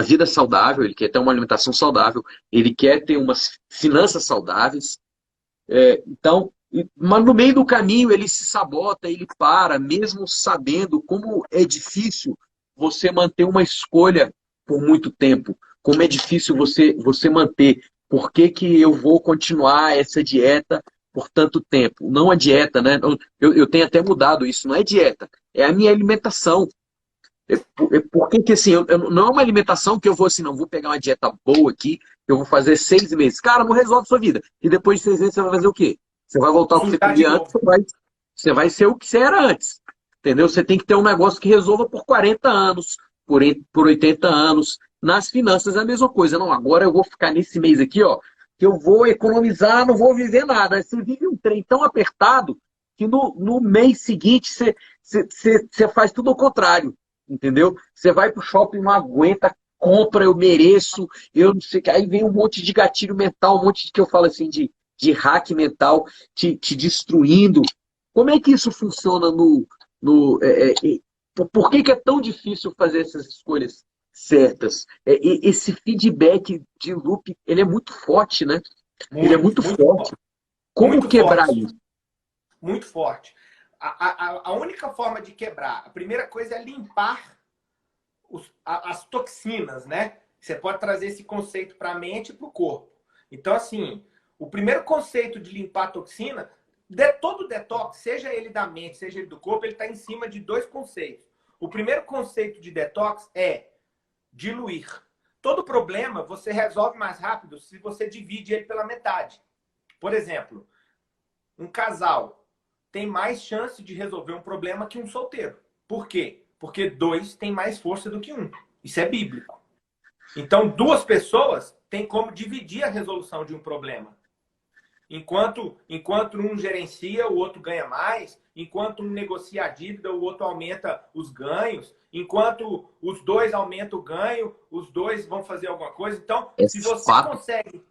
S1: vida saudável, ele quer ter uma alimentação saudável, ele quer ter umas finanças saudáveis. Então, mas no meio do caminho ele se sabota, ele para, mesmo sabendo como é difícil você manter uma escolha por muito tempo, como é difícil você manter. Por que que eu vou continuar essa dieta por tanto tempo? Não a dieta, né? Eu tenho até mudado isso, não é dieta, é a minha alimentação. Por que que assim, não é uma alimentação que eu vou assim, não, vou pegar uma dieta boa aqui, eu vou fazer 6 meses. Cara, não resolve sua vida. E depois de 6 meses você vai fazer o quê? Você vai voltar ao que você comia antes, você vai ser o que você era antes. Entendeu? Você tem que ter um negócio que resolva por 40 anos, por 80 anos. Nas finanças é a mesma coisa. Não, agora eu vou ficar nesse mês aqui, ó, que eu vou economizar, não vou viver nada. Aí você vive um trem tão apertado que no mês seguinte você faz tudo ao contrário. Entendeu? Você vai pro shopping, não aguenta, compra, eu mereço, eu não sei o que. Aí vem um monte de gatilho mental, um monte de que eu falo assim, de hack mental, te destruindo. Como é que isso funciona por que que é tão difícil fazer essas escolhas certas? Esse feedback de loop, ele é muito forte, né? Ele é muito forte. Como
S2: muito
S1: quebrar
S2: forte.
S1: isso?
S2: Muito forte. A única forma de quebrar, a primeira coisa é limpar as toxinas, né? Você pode trazer esse conceito para a mente e para o corpo. Então, assim, o primeiro conceito de limpar a toxina, todo detox, seja ele da mente, seja ele do corpo, ele está em cima de 2 conceitos. O primeiro conceito de detox é diluir. Todo problema você resolve mais rápido se você divide ele pela metade. Por exemplo, um casal tem mais chance de resolver um problema que um solteiro. Por quê? Porque 2 têm mais força do que 1. Isso é bíblico. Então, 2 pessoas têm como dividir a resolução de um problema. Enquanto um gerencia, o outro ganha mais. Enquanto um negocia a dívida, o outro aumenta os ganhos. Enquanto os 2 aumentam o ganho, os 2 vão fazer alguma coisa. Então, se você consegue...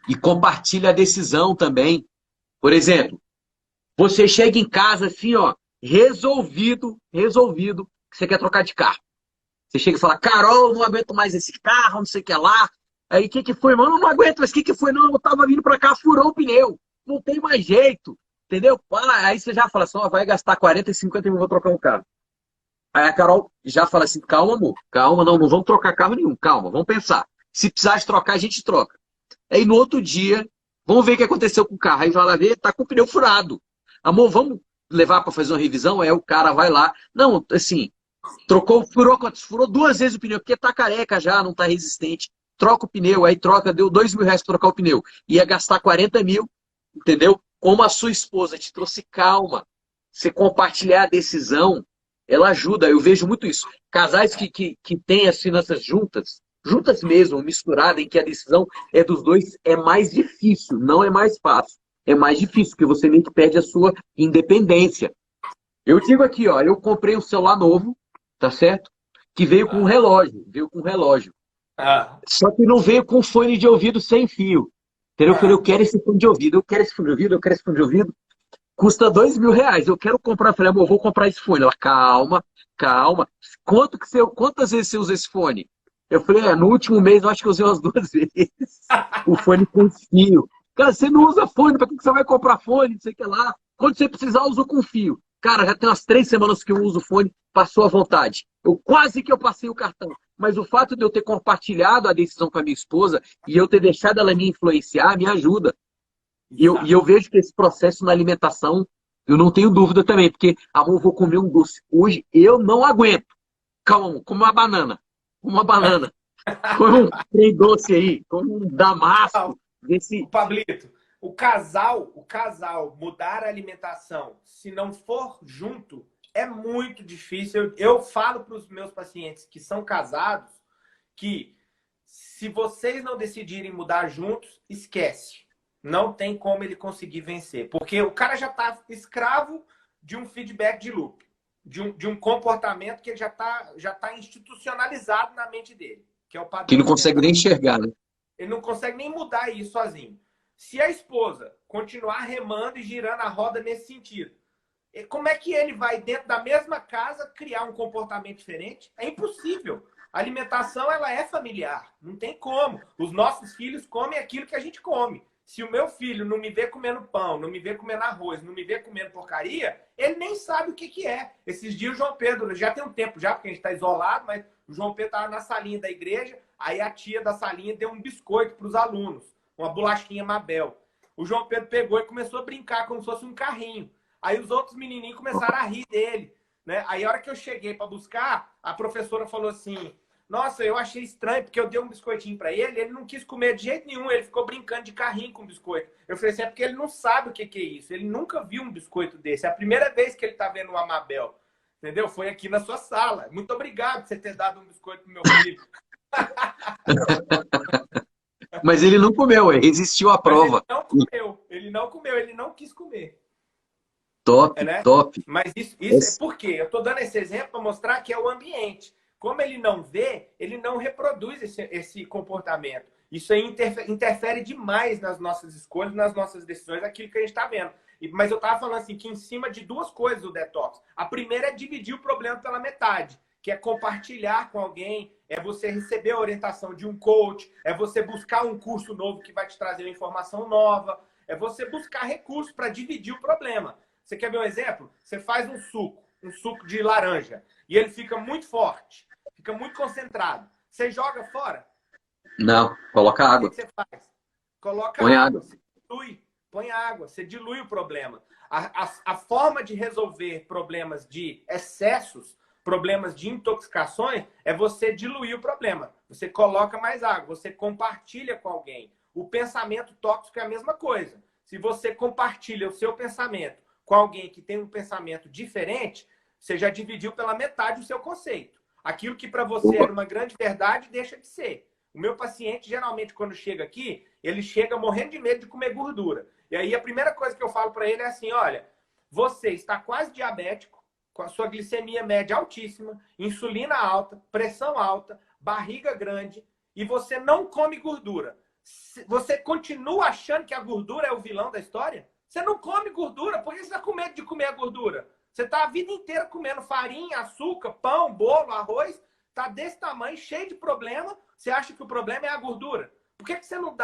S1: E compartilha a decisão também. Por exemplo, você chega em casa assim, ó, resolvido, que você quer trocar de carro. Você chega e fala, Carol, não aguento mais esse carro, não sei o que lá. Aí, o que que foi, mano? Não aguento, mas o que que foi? Não, eu tava vindo pra cá, furou o pneu. Não tem mais jeito, entendeu? Aí você já fala assim, ó, vai gastar 40 e 50 mil, vou trocar um carro. Aí a Carol já fala assim, calma, amor, calma, não vamos trocar carro nenhum, calma, vamos pensar. Se precisar de trocar, a gente troca. Aí no outro dia, Vamos ver o que aconteceu com o carro. Aí vai lá ver, tá com o pneu furado. Amor, vamos levar para fazer uma revisão? Aí o cara vai lá. Não, assim, furou 2 vezes o pneu, porque tá careca já, não tá resistente. Troca o pneu, aí troca, deu R$ 2.000 pra trocar o pneu. Ia gastar 40 mil, entendeu? Como a sua esposa te trouxe calma, você compartilhar a decisão, ela ajuda. Eu vejo muito isso. Casais que têm as finanças juntas, juntas mesmo, misturadas, em que a decisão é dos dois, é mais difícil, não é mais fácil. É mais difícil, porque você meio que perde a sua independência. Eu digo aqui, ó, eu comprei um celular novo, tá certo? Que veio com um relógio, veio com um relógio.
S2: Ah,
S1: Só que não veio com fone de ouvido sem fio. Entendeu? Eu falei,
S2: ah.
S1: eu quero esse fone de ouvido, eu quero esse fone de ouvido, eu quero esse fone de ouvido. Custa R$ 2.000. Eu quero comprar. Eu falei, amor, eu vou comprar esse fone. Ela, calma, calma. Quantas vezes você usa esse fone? Eu falei, no último mês eu acho que eu usei umas 2 vezes. O fone com fio. Cara, você não usa fone, para que você vai comprar fone? Não sei o que lá. Quando você precisar, usa com fio. Cara, já tem umas 3 semanas que eu uso fone, passou à vontade. Quase que eu passei o cartão. Mas o fato de eu ter compartilhado a decisão com a minha esposa e eu ter deixado ela me influenciar, me ajuda. E eu vejo que esse processo na alimentação, eu não tenho dúvida também, porque, amor, eu vou comer um doce. Hoje eu não aguento. Calma, como uma banana. Uma banana. Come um trem doce aí, come um damasco.
S2: O
S1: Desse...
S2: Pablito, o casal mudar a alimentação, se não for junto, é muito difícil. Eu falo para os meus pacientes que são casados que se vocês não decidirem mudar juntos, esquece. Não tem como ele conseguir vencer. Porque o cara já está escravo de um feedback de loop, de um comportamento que ele já tá institucionalizado na mente dele, que é o
S1: Que
S2: padrão
S1: não consegue nem
S2: alimentar.
S1: enxergar, né?
S2: Ele não consegue nem mudar isso sozinho. Se a esposa continuar remando e girando a roda nesse sentido, como é que ele vai, dentro da mesma casa, criar um comportamento diferente? É impossível. A alimentação, ela é familiar. Não tem como. Os nossos filhos comem aquilo que a gente come. Se o meu filho não me vê comendo pão, não me vê comendo arroz, não me vê comendo porcaria, ele nem sabe o que é. Esses dias o João Pedro, já tem um tempo já, porque a gente está isolado, mas o João Pedro estava na salinha da igreja, aí a tia da salinha deu um biscoito para os alunos, uma bolachinha Mabel. O João Pedro pegou e começou a brincar como se fosse um carrinho. Aí os outros menininhos começaram a rir dele, né? Aí a hora que eu cheguei para buscar, a professora falou assim: nossa, eu achei estranho, porque eu dei um biscoitinho para ele não quis comer de jeito nenhum, ele ficou brincando de carrinho com o biscoito. Eu falei assim, é porque ele não sabe o que é isso, ele nunca viu um biscoito desse, é a primeira vez que ele tá vendo um Amabel, entendeu? Foi aqui na sua sala. Muito obrigado por você ter dado um biscoito pro meu filho.
S1: Mas ele não comeu, resistiu à
S2: Mas ele
S1: prova.
S2: não comeu, ele não quis comer.
S1: Top,
S2: Né?
S1: top.
S2: Mas isso é por quê? Eu estou dando esse exemplo para mostrar que é o ambiente. Como ele não vê, ele não reproduz esse comportamento. Isso aí interfere demais nas nossas escolhas, nas nossas decisões, aquilo que a gente está vendo. Mas eu estava falando assim, que em cima de 2 coisas o detox. A primeira é dividir o problema pela metade, que é compartilhar com alguém, é você receber a orientação de um coach, é você buscar um curso novo que vai te trazer uma informação nova, é você buscar recursos para dividir o problema. Você quer ver um exemplo? Você faz um suco de laranja, e ele fica muito forte, fica muito concentrado. Você joga fora?
S1: Não, coloca
S2: O
S1: água.
S2: que você faz? Coloca
S1: Põe
S2: água,
S1: água.
S2: você dilui, põe água, você dilui o problema. A forma de resolver problemas de excessos, problemas de intoxicações, é você diluir o problema. Você coloca mais água, você compartilha com alguém. O pensamento tóxico é a mesma coisa. Se você compartilha o seu pensamento com alguém que tem um pensamento diferente, você já dividiu pela metade o seu conceito. Aquilo que para você era uma grande verdade, deixa de ser. O meu paciente, geralmente, quando chega aqui, ele chega morrendo de medo de comer gordura. E aí a primeira coisa que eu falo para ele é assim, olha, você está quase diabético, com a sua glicemia média altíssima, insulina alta, pressão alta, barriga grande, e você não come gordura. Você continua achando que a gordura é o vilão da história? Você não come gordura, por que você está com medo de comer a gordura? Você está a vida inteira comendo farinha, açúcar, pão, bolo, arroz, está desse tamanho, cheio de problema, você acha que o problema é a gordura. Por que você não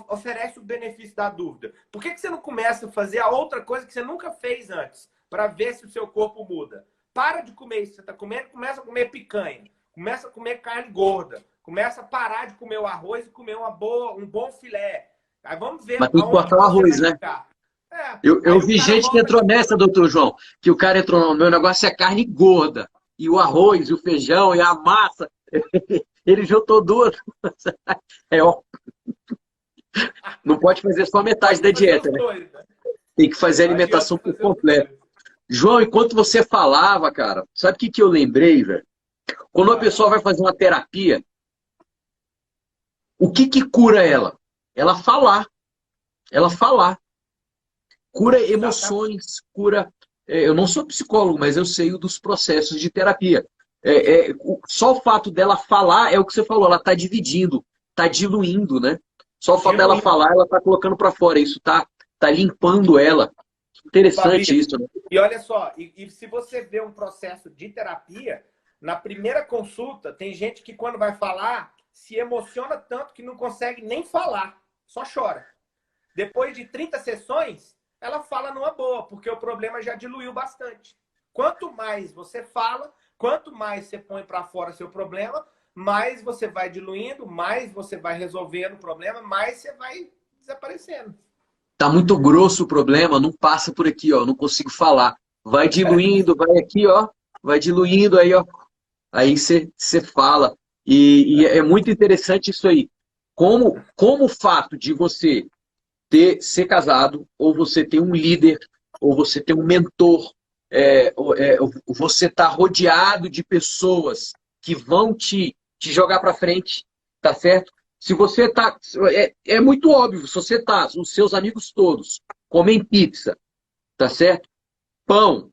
S2: oferece o benefício da dúvida? Por que você não começa a fazer a outra coisa que você nunca fez antes, para ver se o seu corpo muda? Para de comer isso que você está comendo, começa a comer picanha, começa a comer carne gorda, começa a parar de comer o arroz e comer um bom filé. Aí vamos ver
S1: Mas tem que
S2: aonde
S1: cortar o
S2: você vai
S1: arroz, né?
S2: ficar. É,
S1: Eu
S2: aí o
S1: vi
S2: cara
S1: gente que
S2: volta.
S1: entrou nessa, doutor João, que o cara entrou no meu negócio é carne gorda. E o arroz, e o feijão, e a massa. Ele juntou duas. É, ó, não pode fazer só metade
S2: Pode
S1: da
S2: fazer os
S1: dieta, né?
S2: dois, né?
S1: Tem que fazer a
S2: Não adianta
S1: alimentação por
S2: fazer os
S1: completo.
S2: dois.
S1: João, enquanto você falava, cara, sabe o que, que eu lembrei, velho? Quando a
S2: Ah,
S1: pessoa vai fazer uma terapia, o que que cura ela? Ela falar. Ela falar. Cura
S2: exatamente.
S1: emoções, cura. Eu não sou psicólogo, mas eu sei dos processos de terapia. Só o fato dela falar é o que você falou, ela está dividindo, está diluindo, né? Só o fato dela
S2: Diluindo.
S1: falar, ela está colocando para fora. Isso tá limpando ela. Interessante
S2: Fabrício,
S1: isso, né?
S2: e olha só, e se você vê um processo de terapia, na primeira consulta, tem gente que quando vai falar, se emociona tanto que não consegue nem falar, só chora. Depois de 30 sessões, ela fala numa boa, porque o problema já diluiu bastante. Quanto mais você fala, quanto mais você põe para fora seu problema, mais você vai diluindo, mais você vai resolvendo o problema, mais você vai desaparecendo.
S1: Tá muito grosso o problema, não passa por aqui, ó, não consigo falar. Vai diluindo, vai aqui, ó, vai diluindo aí, ó. Aí você fala. E é muito interessante isso aí. Como o fato de você ser casado, ou você ter um líder, ou você ter um mentor, você tá rodeado de pessoas que vão te jogar para frente, tá certo? Se você tá. É muito óbvio, se você tá, os seus amigos todos comem pizza, tá certo? Pão,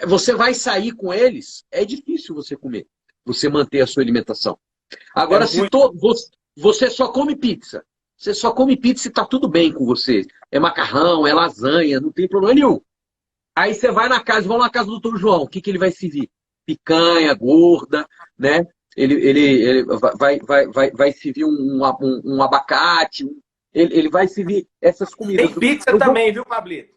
S1: você vai sair com eles, é difícil você comer, você manter a sua alimentação.
S2: É
S1: Agora, se
S2: muito.
S1: você só come pizza, você só come pizza e tá tudo bem com você. É macarrão, é lasanha, não tem problema nenhum. Aí você vai na casa, vamos na casa do doutor João, o que, que ele vai servir? Picanha, gorda, né? Ele vai servir um abacate, ele vai servir essas comidas.
S2: Tem pizza
S1: Eu vou-
S2: também, viu, Pablito?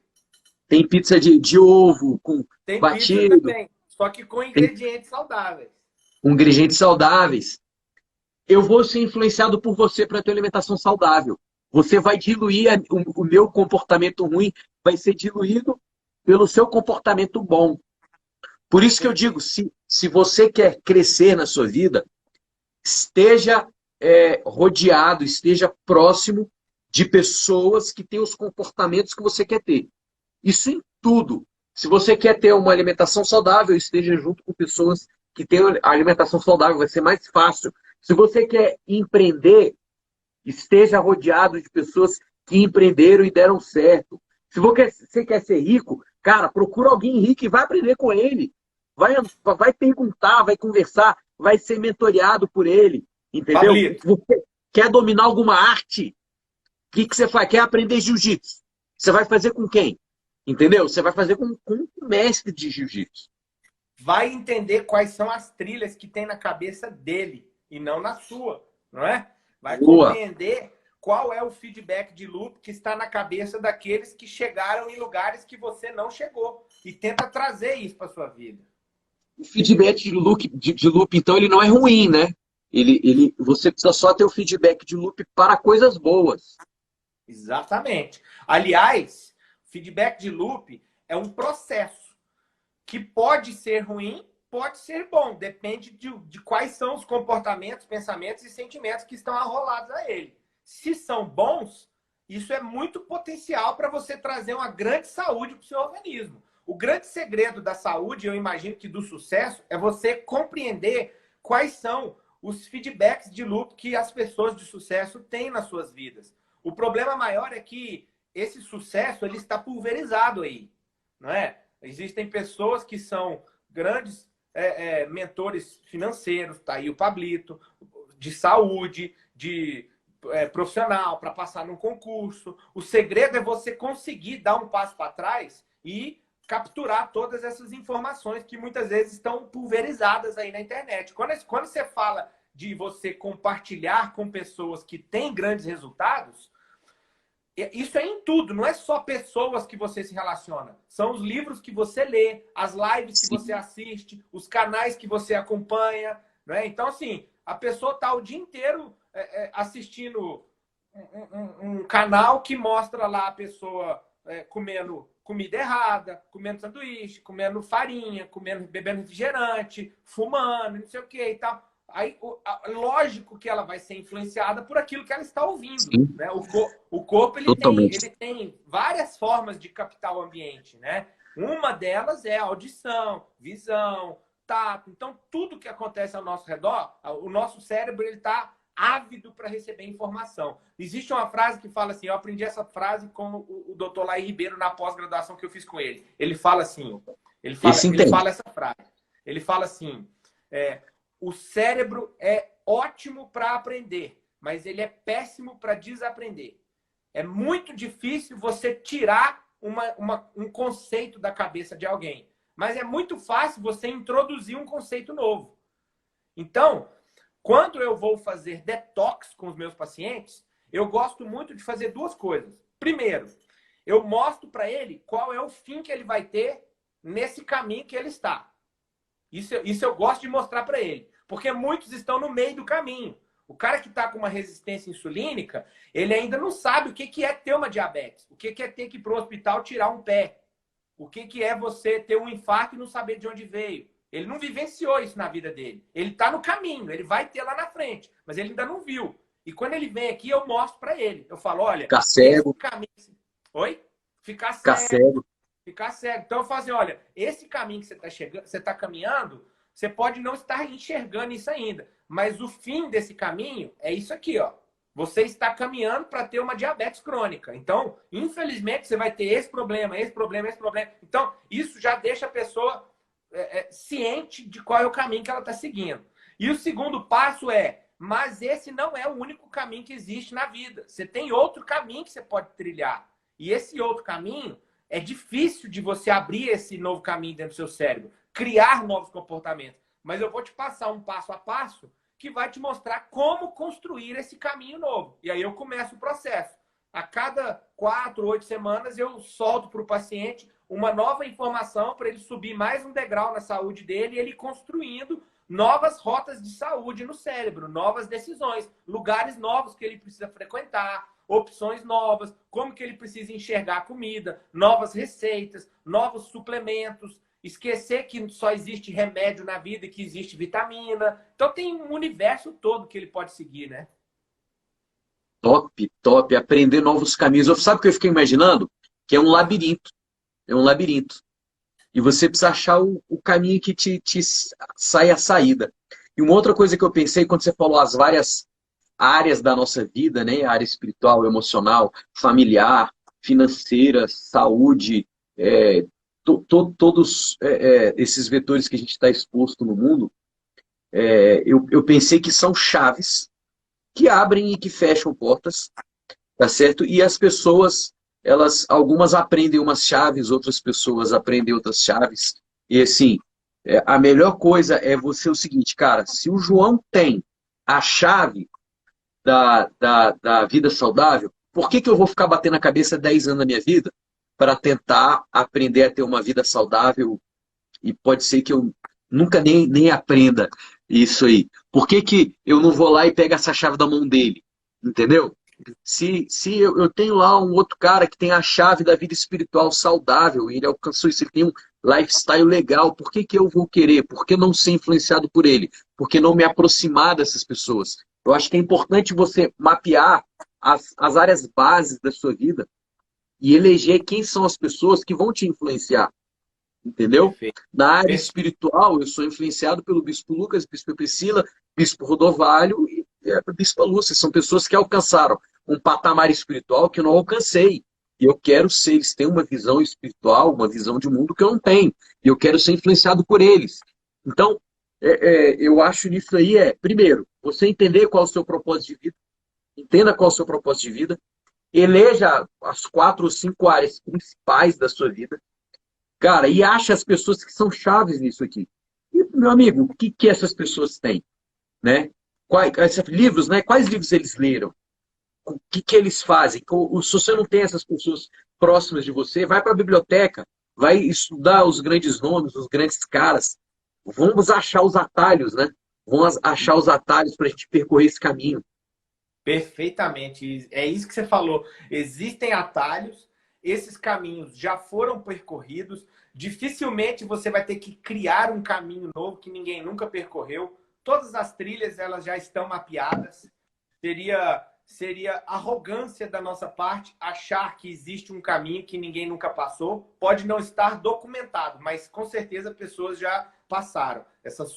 S1: Tem pizza de ovo com
S2: Tem pizza
S1: batido,
S2: também, só que com
S1: tem
S2: ingredientes saudáveis.
S1: ingredientes saudáveis. Eu vou ser influenciado por você para ter uma alimentação saudável. Você vai diluir o meu comportamento ruim, vai ser diluído pelo seu comportamento bom. Por isso que eu digo,
S2: Perfeito.
S1: se você quer crescer na sua vida, esteja rodeado, esteja próximo de pessoas que têm os comportamentos que você quer ter. Isso em tudo. Se você quer ter uma alimentação saudável, esteja junto com pessoas que têm a alimentação saudável, vai ser mais fácil. Se você quer empreender, esteja rodeado de pessoas que empreenderam e deram certo. Se você quer ser rico, cara, procura alguém rico e vai aprender com ele. Vai perguntar, vai conversar, vai ser mentoreado por ele. Entendeu?
S2: Pablito,
S1: Você quer dominar alguma arte? O que você faz? Quer aprender jiu-jitsu? Você vai fazer com quem? Entendeu? Você vai fazer com um mestre de jiu-jitsu.
S2: vai entender quais são as trilhas que tem na cabeça dele e não na sua, não é? Vai
S1: Boa.
S2: compreender qual é o feedback de loop que está na cabeça daqueles que chegaram em lugares que você não chegou e tenta trazer isso para sua vida.
S1: O feedback de loop, então, ele não é ruim, né? Você precisa só ter o feedback de loop para coisas boas.
S2: Exatamente. Aliás, feedback de loop é um processo que pode ser ruim, pode ser bom, depende de quais são os comportamentos, pensamentos e sentimentos que estão arrolados a ele. Se são bons, isso é muito potencial para você trazer uma grande saúde para o seu organismo. O grande segredo da saúde, eu imagino que do sucesso, é você compreender quais são os feedbacks de loop que as pessoas de sucesso têm nas suas vidas. O problema maior é que esse sucesso ele está pulverizado aí, não é? Existem pessoas que são grandes mentores financeiros, tá aí o Pablito, de saúde, de profissional, para passar num concurso. O segredo é você conseguir dar um passo para trás e capturar todas essas informações que muitas vezes estão pulverizadas aí na internet. Quando você fala de você compartilhar com pessoas que têm grandes resultados, isso é em tudo, não é só pessoas que você se relaciona. São os livros que você lê, as lives que você
S1: Sim.
S2: assiste, os canais que você acompanha. Não é? Então, assim, a pessoa está o dia inteiro assistindo um canal que mostra lá a pessoa comendo comida errada, comendo sanduíche, comendo farinha, bebendo refrigerante, fumando, não sei o que e tal. Aí, lógico que ela vai ser influenciada por aquilo que ela está ouvindo.
S1: Sim,
S2: Né? O corpo
S1: totalmente.
S2: ele tem várias formas de captar o ambiente. Né? Uma delas é a audição, visão, tato. Então, tudo que acontece ao nosso redor, o nosso cérebro está ávido para receber informação. Existe uma frase que fala assim, eu aprendi essa frase com o Dr. Laí Ribeiro na pós-graduação que eu fiz com ele. Ele fala assim, ele fala essa frase. Ele fala assim, o cérebro é ótimo para aprender, mas ele é péssimo para desaprender. É muito difícil você tirar um conceito da cabeça de alguém, mas é muito fácil você introduzir um conceito novo. Então, quando eu vou fazer detox com os meus pacientes, eu gosto muito de fazer duas coisas. Primeiro, eu mostro para ele qual é o fim que ele vai ter nesse caminho que ele está. Isso eu gosto de mostrar para ele. Porque muitos estão no meio do caminho. O cara que está com uma resistência insulínica, ele ainda não sabe o que é ter uma diabetes. O que é ter que ir para o hospital tirar um pé. O que é você ter um infarto e não saber de onde veio. Ele não vivenciou isso na vida dele. Ele está no caminho, ele vai ter lá na frente, mas ele ainda não viu. E quando ele vem aqui, eu mostro para ele. Eu falo, olha,
S1: Ficar cego.
S2: esse caminho... Oi? Ficar
S1: Ficar cego.
S2: Ficar cego. Então eu falo assim, olha, esse caminho que você está caminhando, você pode não estar enxergando isso ainda, mas o fim desse caminho é isso aqui, ó. Você está caminhando para ter uma diabetes crônica. Então, infelizmente, você vai ter esse problema, esse problema, esse problema. Então, isso já deixa a pessoa ciente de qual é o caminho que ela está seguindo. E o segundo passo mas esse não é o único caminho que existe na vida. Você tem outro caminho que você pode trilhar. E esse outro caminho, é difícil de você abrir esse novo caminho dentro do seu cérebro, criar novos comportamentos. Mas eu vou te passar um passo a passo que vai te mostrar como construir esse caminho novo. E aí eu começo o processo. A cada 4, 8 semanas eu solto para o paciente uma nova informação para ele subir mais um degrau na saúde dele e ele construindo novas rotas de saúde no cérebro, novas decisões, lugares novos que ele precisa frequentar, opções novas, como que ele precisa enxergar a comida, novas receitas, novos suplementos, esquecer que só existe remédio na vida e que existe vitamina. Então tem um universo todo que ele pode seguir, né?
S1: Top, top. Aprender novos caminhos. Sabe o que eu fiquei imaginando? Que é um labirinto. É um labirinto. E você precisa achar o caminho que te sai a saída. E uma outra coisa que eu pensei quando você falou as várias áreas da nossa vida, né? A área espiritual, emocional, familiar, financeira, saúde, todos esses vetores que a gente está exposto no mundo, eu pensei que são chaves que abrem e que fecham portas, tá certo? E as pessoas, algumas aprendem umas chaves, outras pessoas aprendem outras chaves. E assim, a melhor coisa é você o seguinte, cara, se o João tem a chave da vida saudável, por que eu vou ficar batendo a cabeça 10 anos da minha vida para tentar aprender a ter uma vida saudável? E pode ser que eu nunca nem aprenda isso aí. Por que eu não vou lá e pego essa chave da mão dele? Entendeu? Se eu tenho lá um outro cara que tem a chave da vida espiritual saudável, ele alcançou isso, ele tem um lifestyle legal, por que eu vou querer? Por que não ser influenciado por ele? Por que não me aproximar dessas pessoas? Eu acho que é importante você mapear as áreas bases da sua vida e eleger quem são as pessoas que vão te influenciar. Entendeu?
S2: Perfeito.
S1: Na área espiritual, eu sou influenciado pelo Bispo Lucas, Bispo Priscila, Bispo Rodovalho e a Bispa Lúcia. São pessoas que alcançaram um patamar espiritual que eu não alcancei. E eu quero ser, eles têm uma visão espiritual, uma visão de mundo que eu não tenho. E eu quero ser influenciado por eles. Então, eu acho nisso aí primeiro, você entender qual é o seu propósito de vida. Entenda qual é o seu propósito de vida. Eleja as 4 ou 5 áreas principais da sua vida. Cara, e acha as pessoas que são chaves nisso aqui. E, meu amigo, o que essas pessoas têm? Né? Livros, né? Quais livros eles leram? O que eles fazem? Se você não tem essas pessoas próximas de você, vai para a biblioteca, vai estudar os grandes nomes, os grandes caras. Vamos achar os atalhos, né? Vamos achar os atalhos para a gente percorrer esse caminho.
S2: Perfeitamente. É isso que você falou. Existem atalhos, esses caminhos já foram percorridos. Dificilmente você vai ter que criar um caminho novo que ninguém nunca percorreu. Todas as trilhas elas já estão mapeadas. Seria arrogância da nossa parte achar que existe um caminho que ninguém nunca passou. Pode não estar documentado, mas com certeza pessoas já passaram.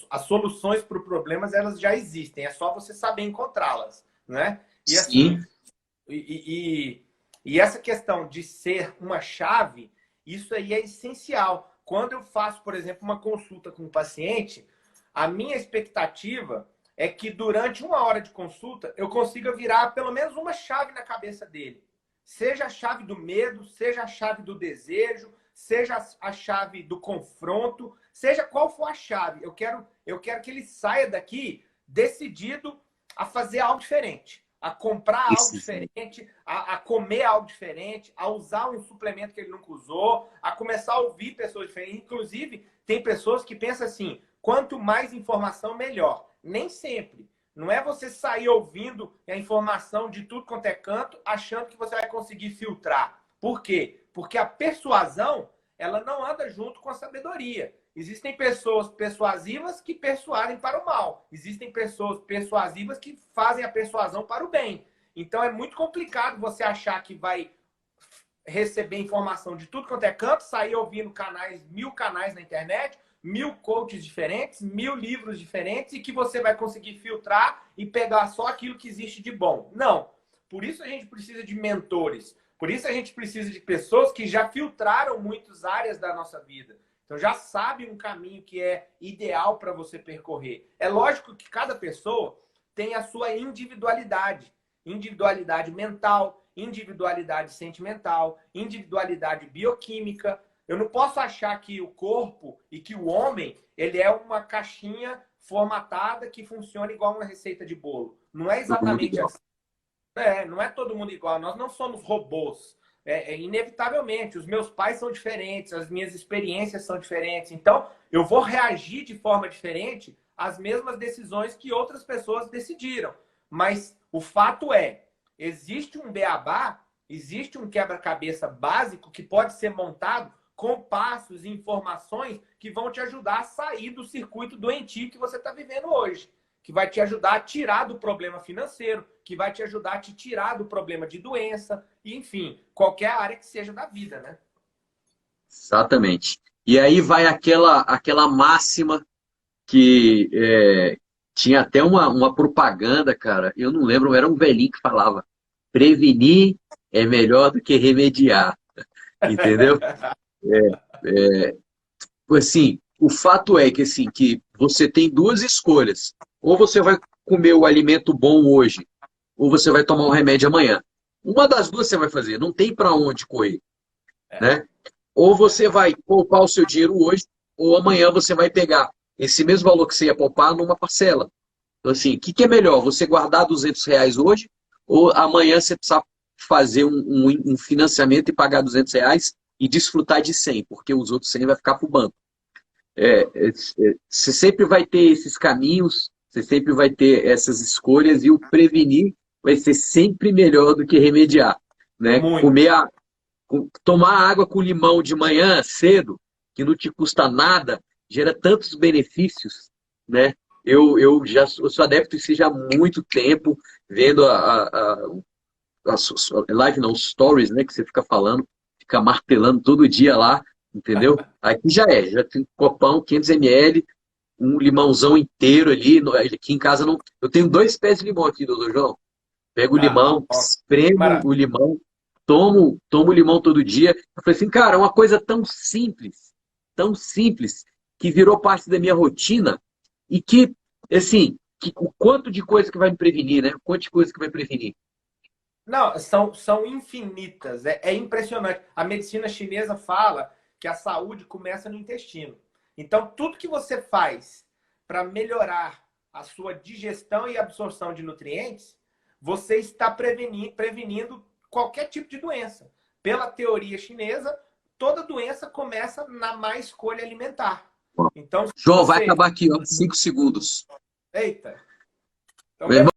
S2: As soluções para os problemas elas já existem. É só você saber encontrá-las, né? E assim,
S1: Sim.
S2: e essa questão de ser uma chave, isso aí é essencial. Quando eu faço, por exemplo, uma consulta com um paciente, a minha expectativa é que durante 1 hora de consulta eu consiga virar pelo menos uma chave na cabeça dele. Seja a chave do medo, seja a chave do desejo, seja a chave do confronto, seja qual for a chave. Eu quero que ele saia daqui decidido a fazer algo diferente, a comprar algo
S1: Isso.
S2: diferente, a comer algo diferente, a usar um suplemento que ele nunca usou, a começar a ouvir pessoas diferentes. Inclusive, tem pessoas que pensam assim, quanto mais informação, melhor. Nem sempre. Não é você sair ouvindo a informação de tudo quanto é canto, achando que você vai conseguir filtrar. Por quê? Porque a persuasão, ela não anda junto com a sabedoria. Existem pessoas persuasivas que persuadem para o mal. Existem pessoas persuasivas que fazem a persuasão para o bem. Então é muito complicado você achar que vai receber informação de tudo quanto é canto, sair ouvindo 1000 canais na internet, 1000 coaches diferentes, 1000 livros diferentes e que você vai conseguir filtrar e pegar só aquilo que existe de bom. Não. Por isso a gente precisa de mentores. Por isso a gente precisa de pessoas que já filtraram muitas áreas da nossa vida. Então já sabe um caminho que é ideal para você percorrer. É lógico que cada pessoa tem a sua individualidade. Individualidade mental, individualidade sentimental, individualidade bioquímica. Eu não posso achar que o corpo e que o homem ele é uma caixinha formatada que funciona igual uma receita de bolo. Não é exatamente assim. Não é todo mundo igual. Nós não somos robôs. Inevitavelmente, os meus pais são diferentes, as minhas experiências são diferentes. Então, eu vou reagir de forma diferente às mesmas decisões que outras pessoas decidiram. Mas o fato é, existe um beabá, existe um quebra-cabeça básico que pode ser montado com passos e informações que vão te ajudar a sair do circuito doentio que você está vivendo hoje. Que vai te ajudar a tirar do problema financeiro, que vai te ajudar a te tirar do problema de doença, e, enfim, qualquer área que seja da vida, né?
S1: Exatamente. E aí vai aquela máxima que tinha até uma propaganda, cara. Eu não lembro, era um velhinho que falava: prevenir é melhor do que remediar. Entendeu? Assim, o fato é que, assim, que você tem duas escolhas. Ou você vai comer o alimento bom hoje, ou você vai tomar um remédio amanhã. Uma das duas você vai fazer, não tem para onde correr, né? Ou você vai poupar o seu dinheiro hoje, ou amanhã você vai pegar esse mesmo valor que você ia poupar numa parcela. Então, assim, o que é melhor? Você guardar R$ 200 hoje, ou amanhã você precisar fazer um financiamento e pagar R$ 200 e desfrutar de 100, porque os outros 100 vai ficar para o banco. Você sempre vai ter esses caminhos, você sempre vai ter essas escolhas, e o prevenir vai ser sempre melhor do que remediar, né?
S2: Muito.
S1: Tomar água com limão de manhã cedo, que não te custa nada, gera tantos benefícios, né? Eu sou adepto disso já há muito tempo, vendo a live, não, stories, né? Que você fica falando, fica martelando todo dia lá, entendeu? Aqui já tem um copão, 500 ml, um limãozão inteiro ali. Aqui em casa não. Eu tenho 2 pés de limão aqui, doutor João. Pego o limão, espremo o limão, tomo o limão todo dia. Eu falei assim, cara, uma coisa tão simples, que virou parte da minha rotina e que, assim, o quanto de coisa que vai me prevenir, né? O quanto de coisa que vai prevenir.
S2: Não, são infinitas. É impressionante. A medicina chinesa fala que a saúde começa no intestino. Então, tudo que você faz para melhorar a sua digestão e absorção de nutrientes, você está prevenindo qualquer tipo de doença. Pela teoria chinesa, toda doença começa na má escolha alimentar. Então, se
S1: João, vai
S2: você...
S1: acabar aqui, ó, 5 segundos.
S2: Eita! Então,
S1: Meu irmão,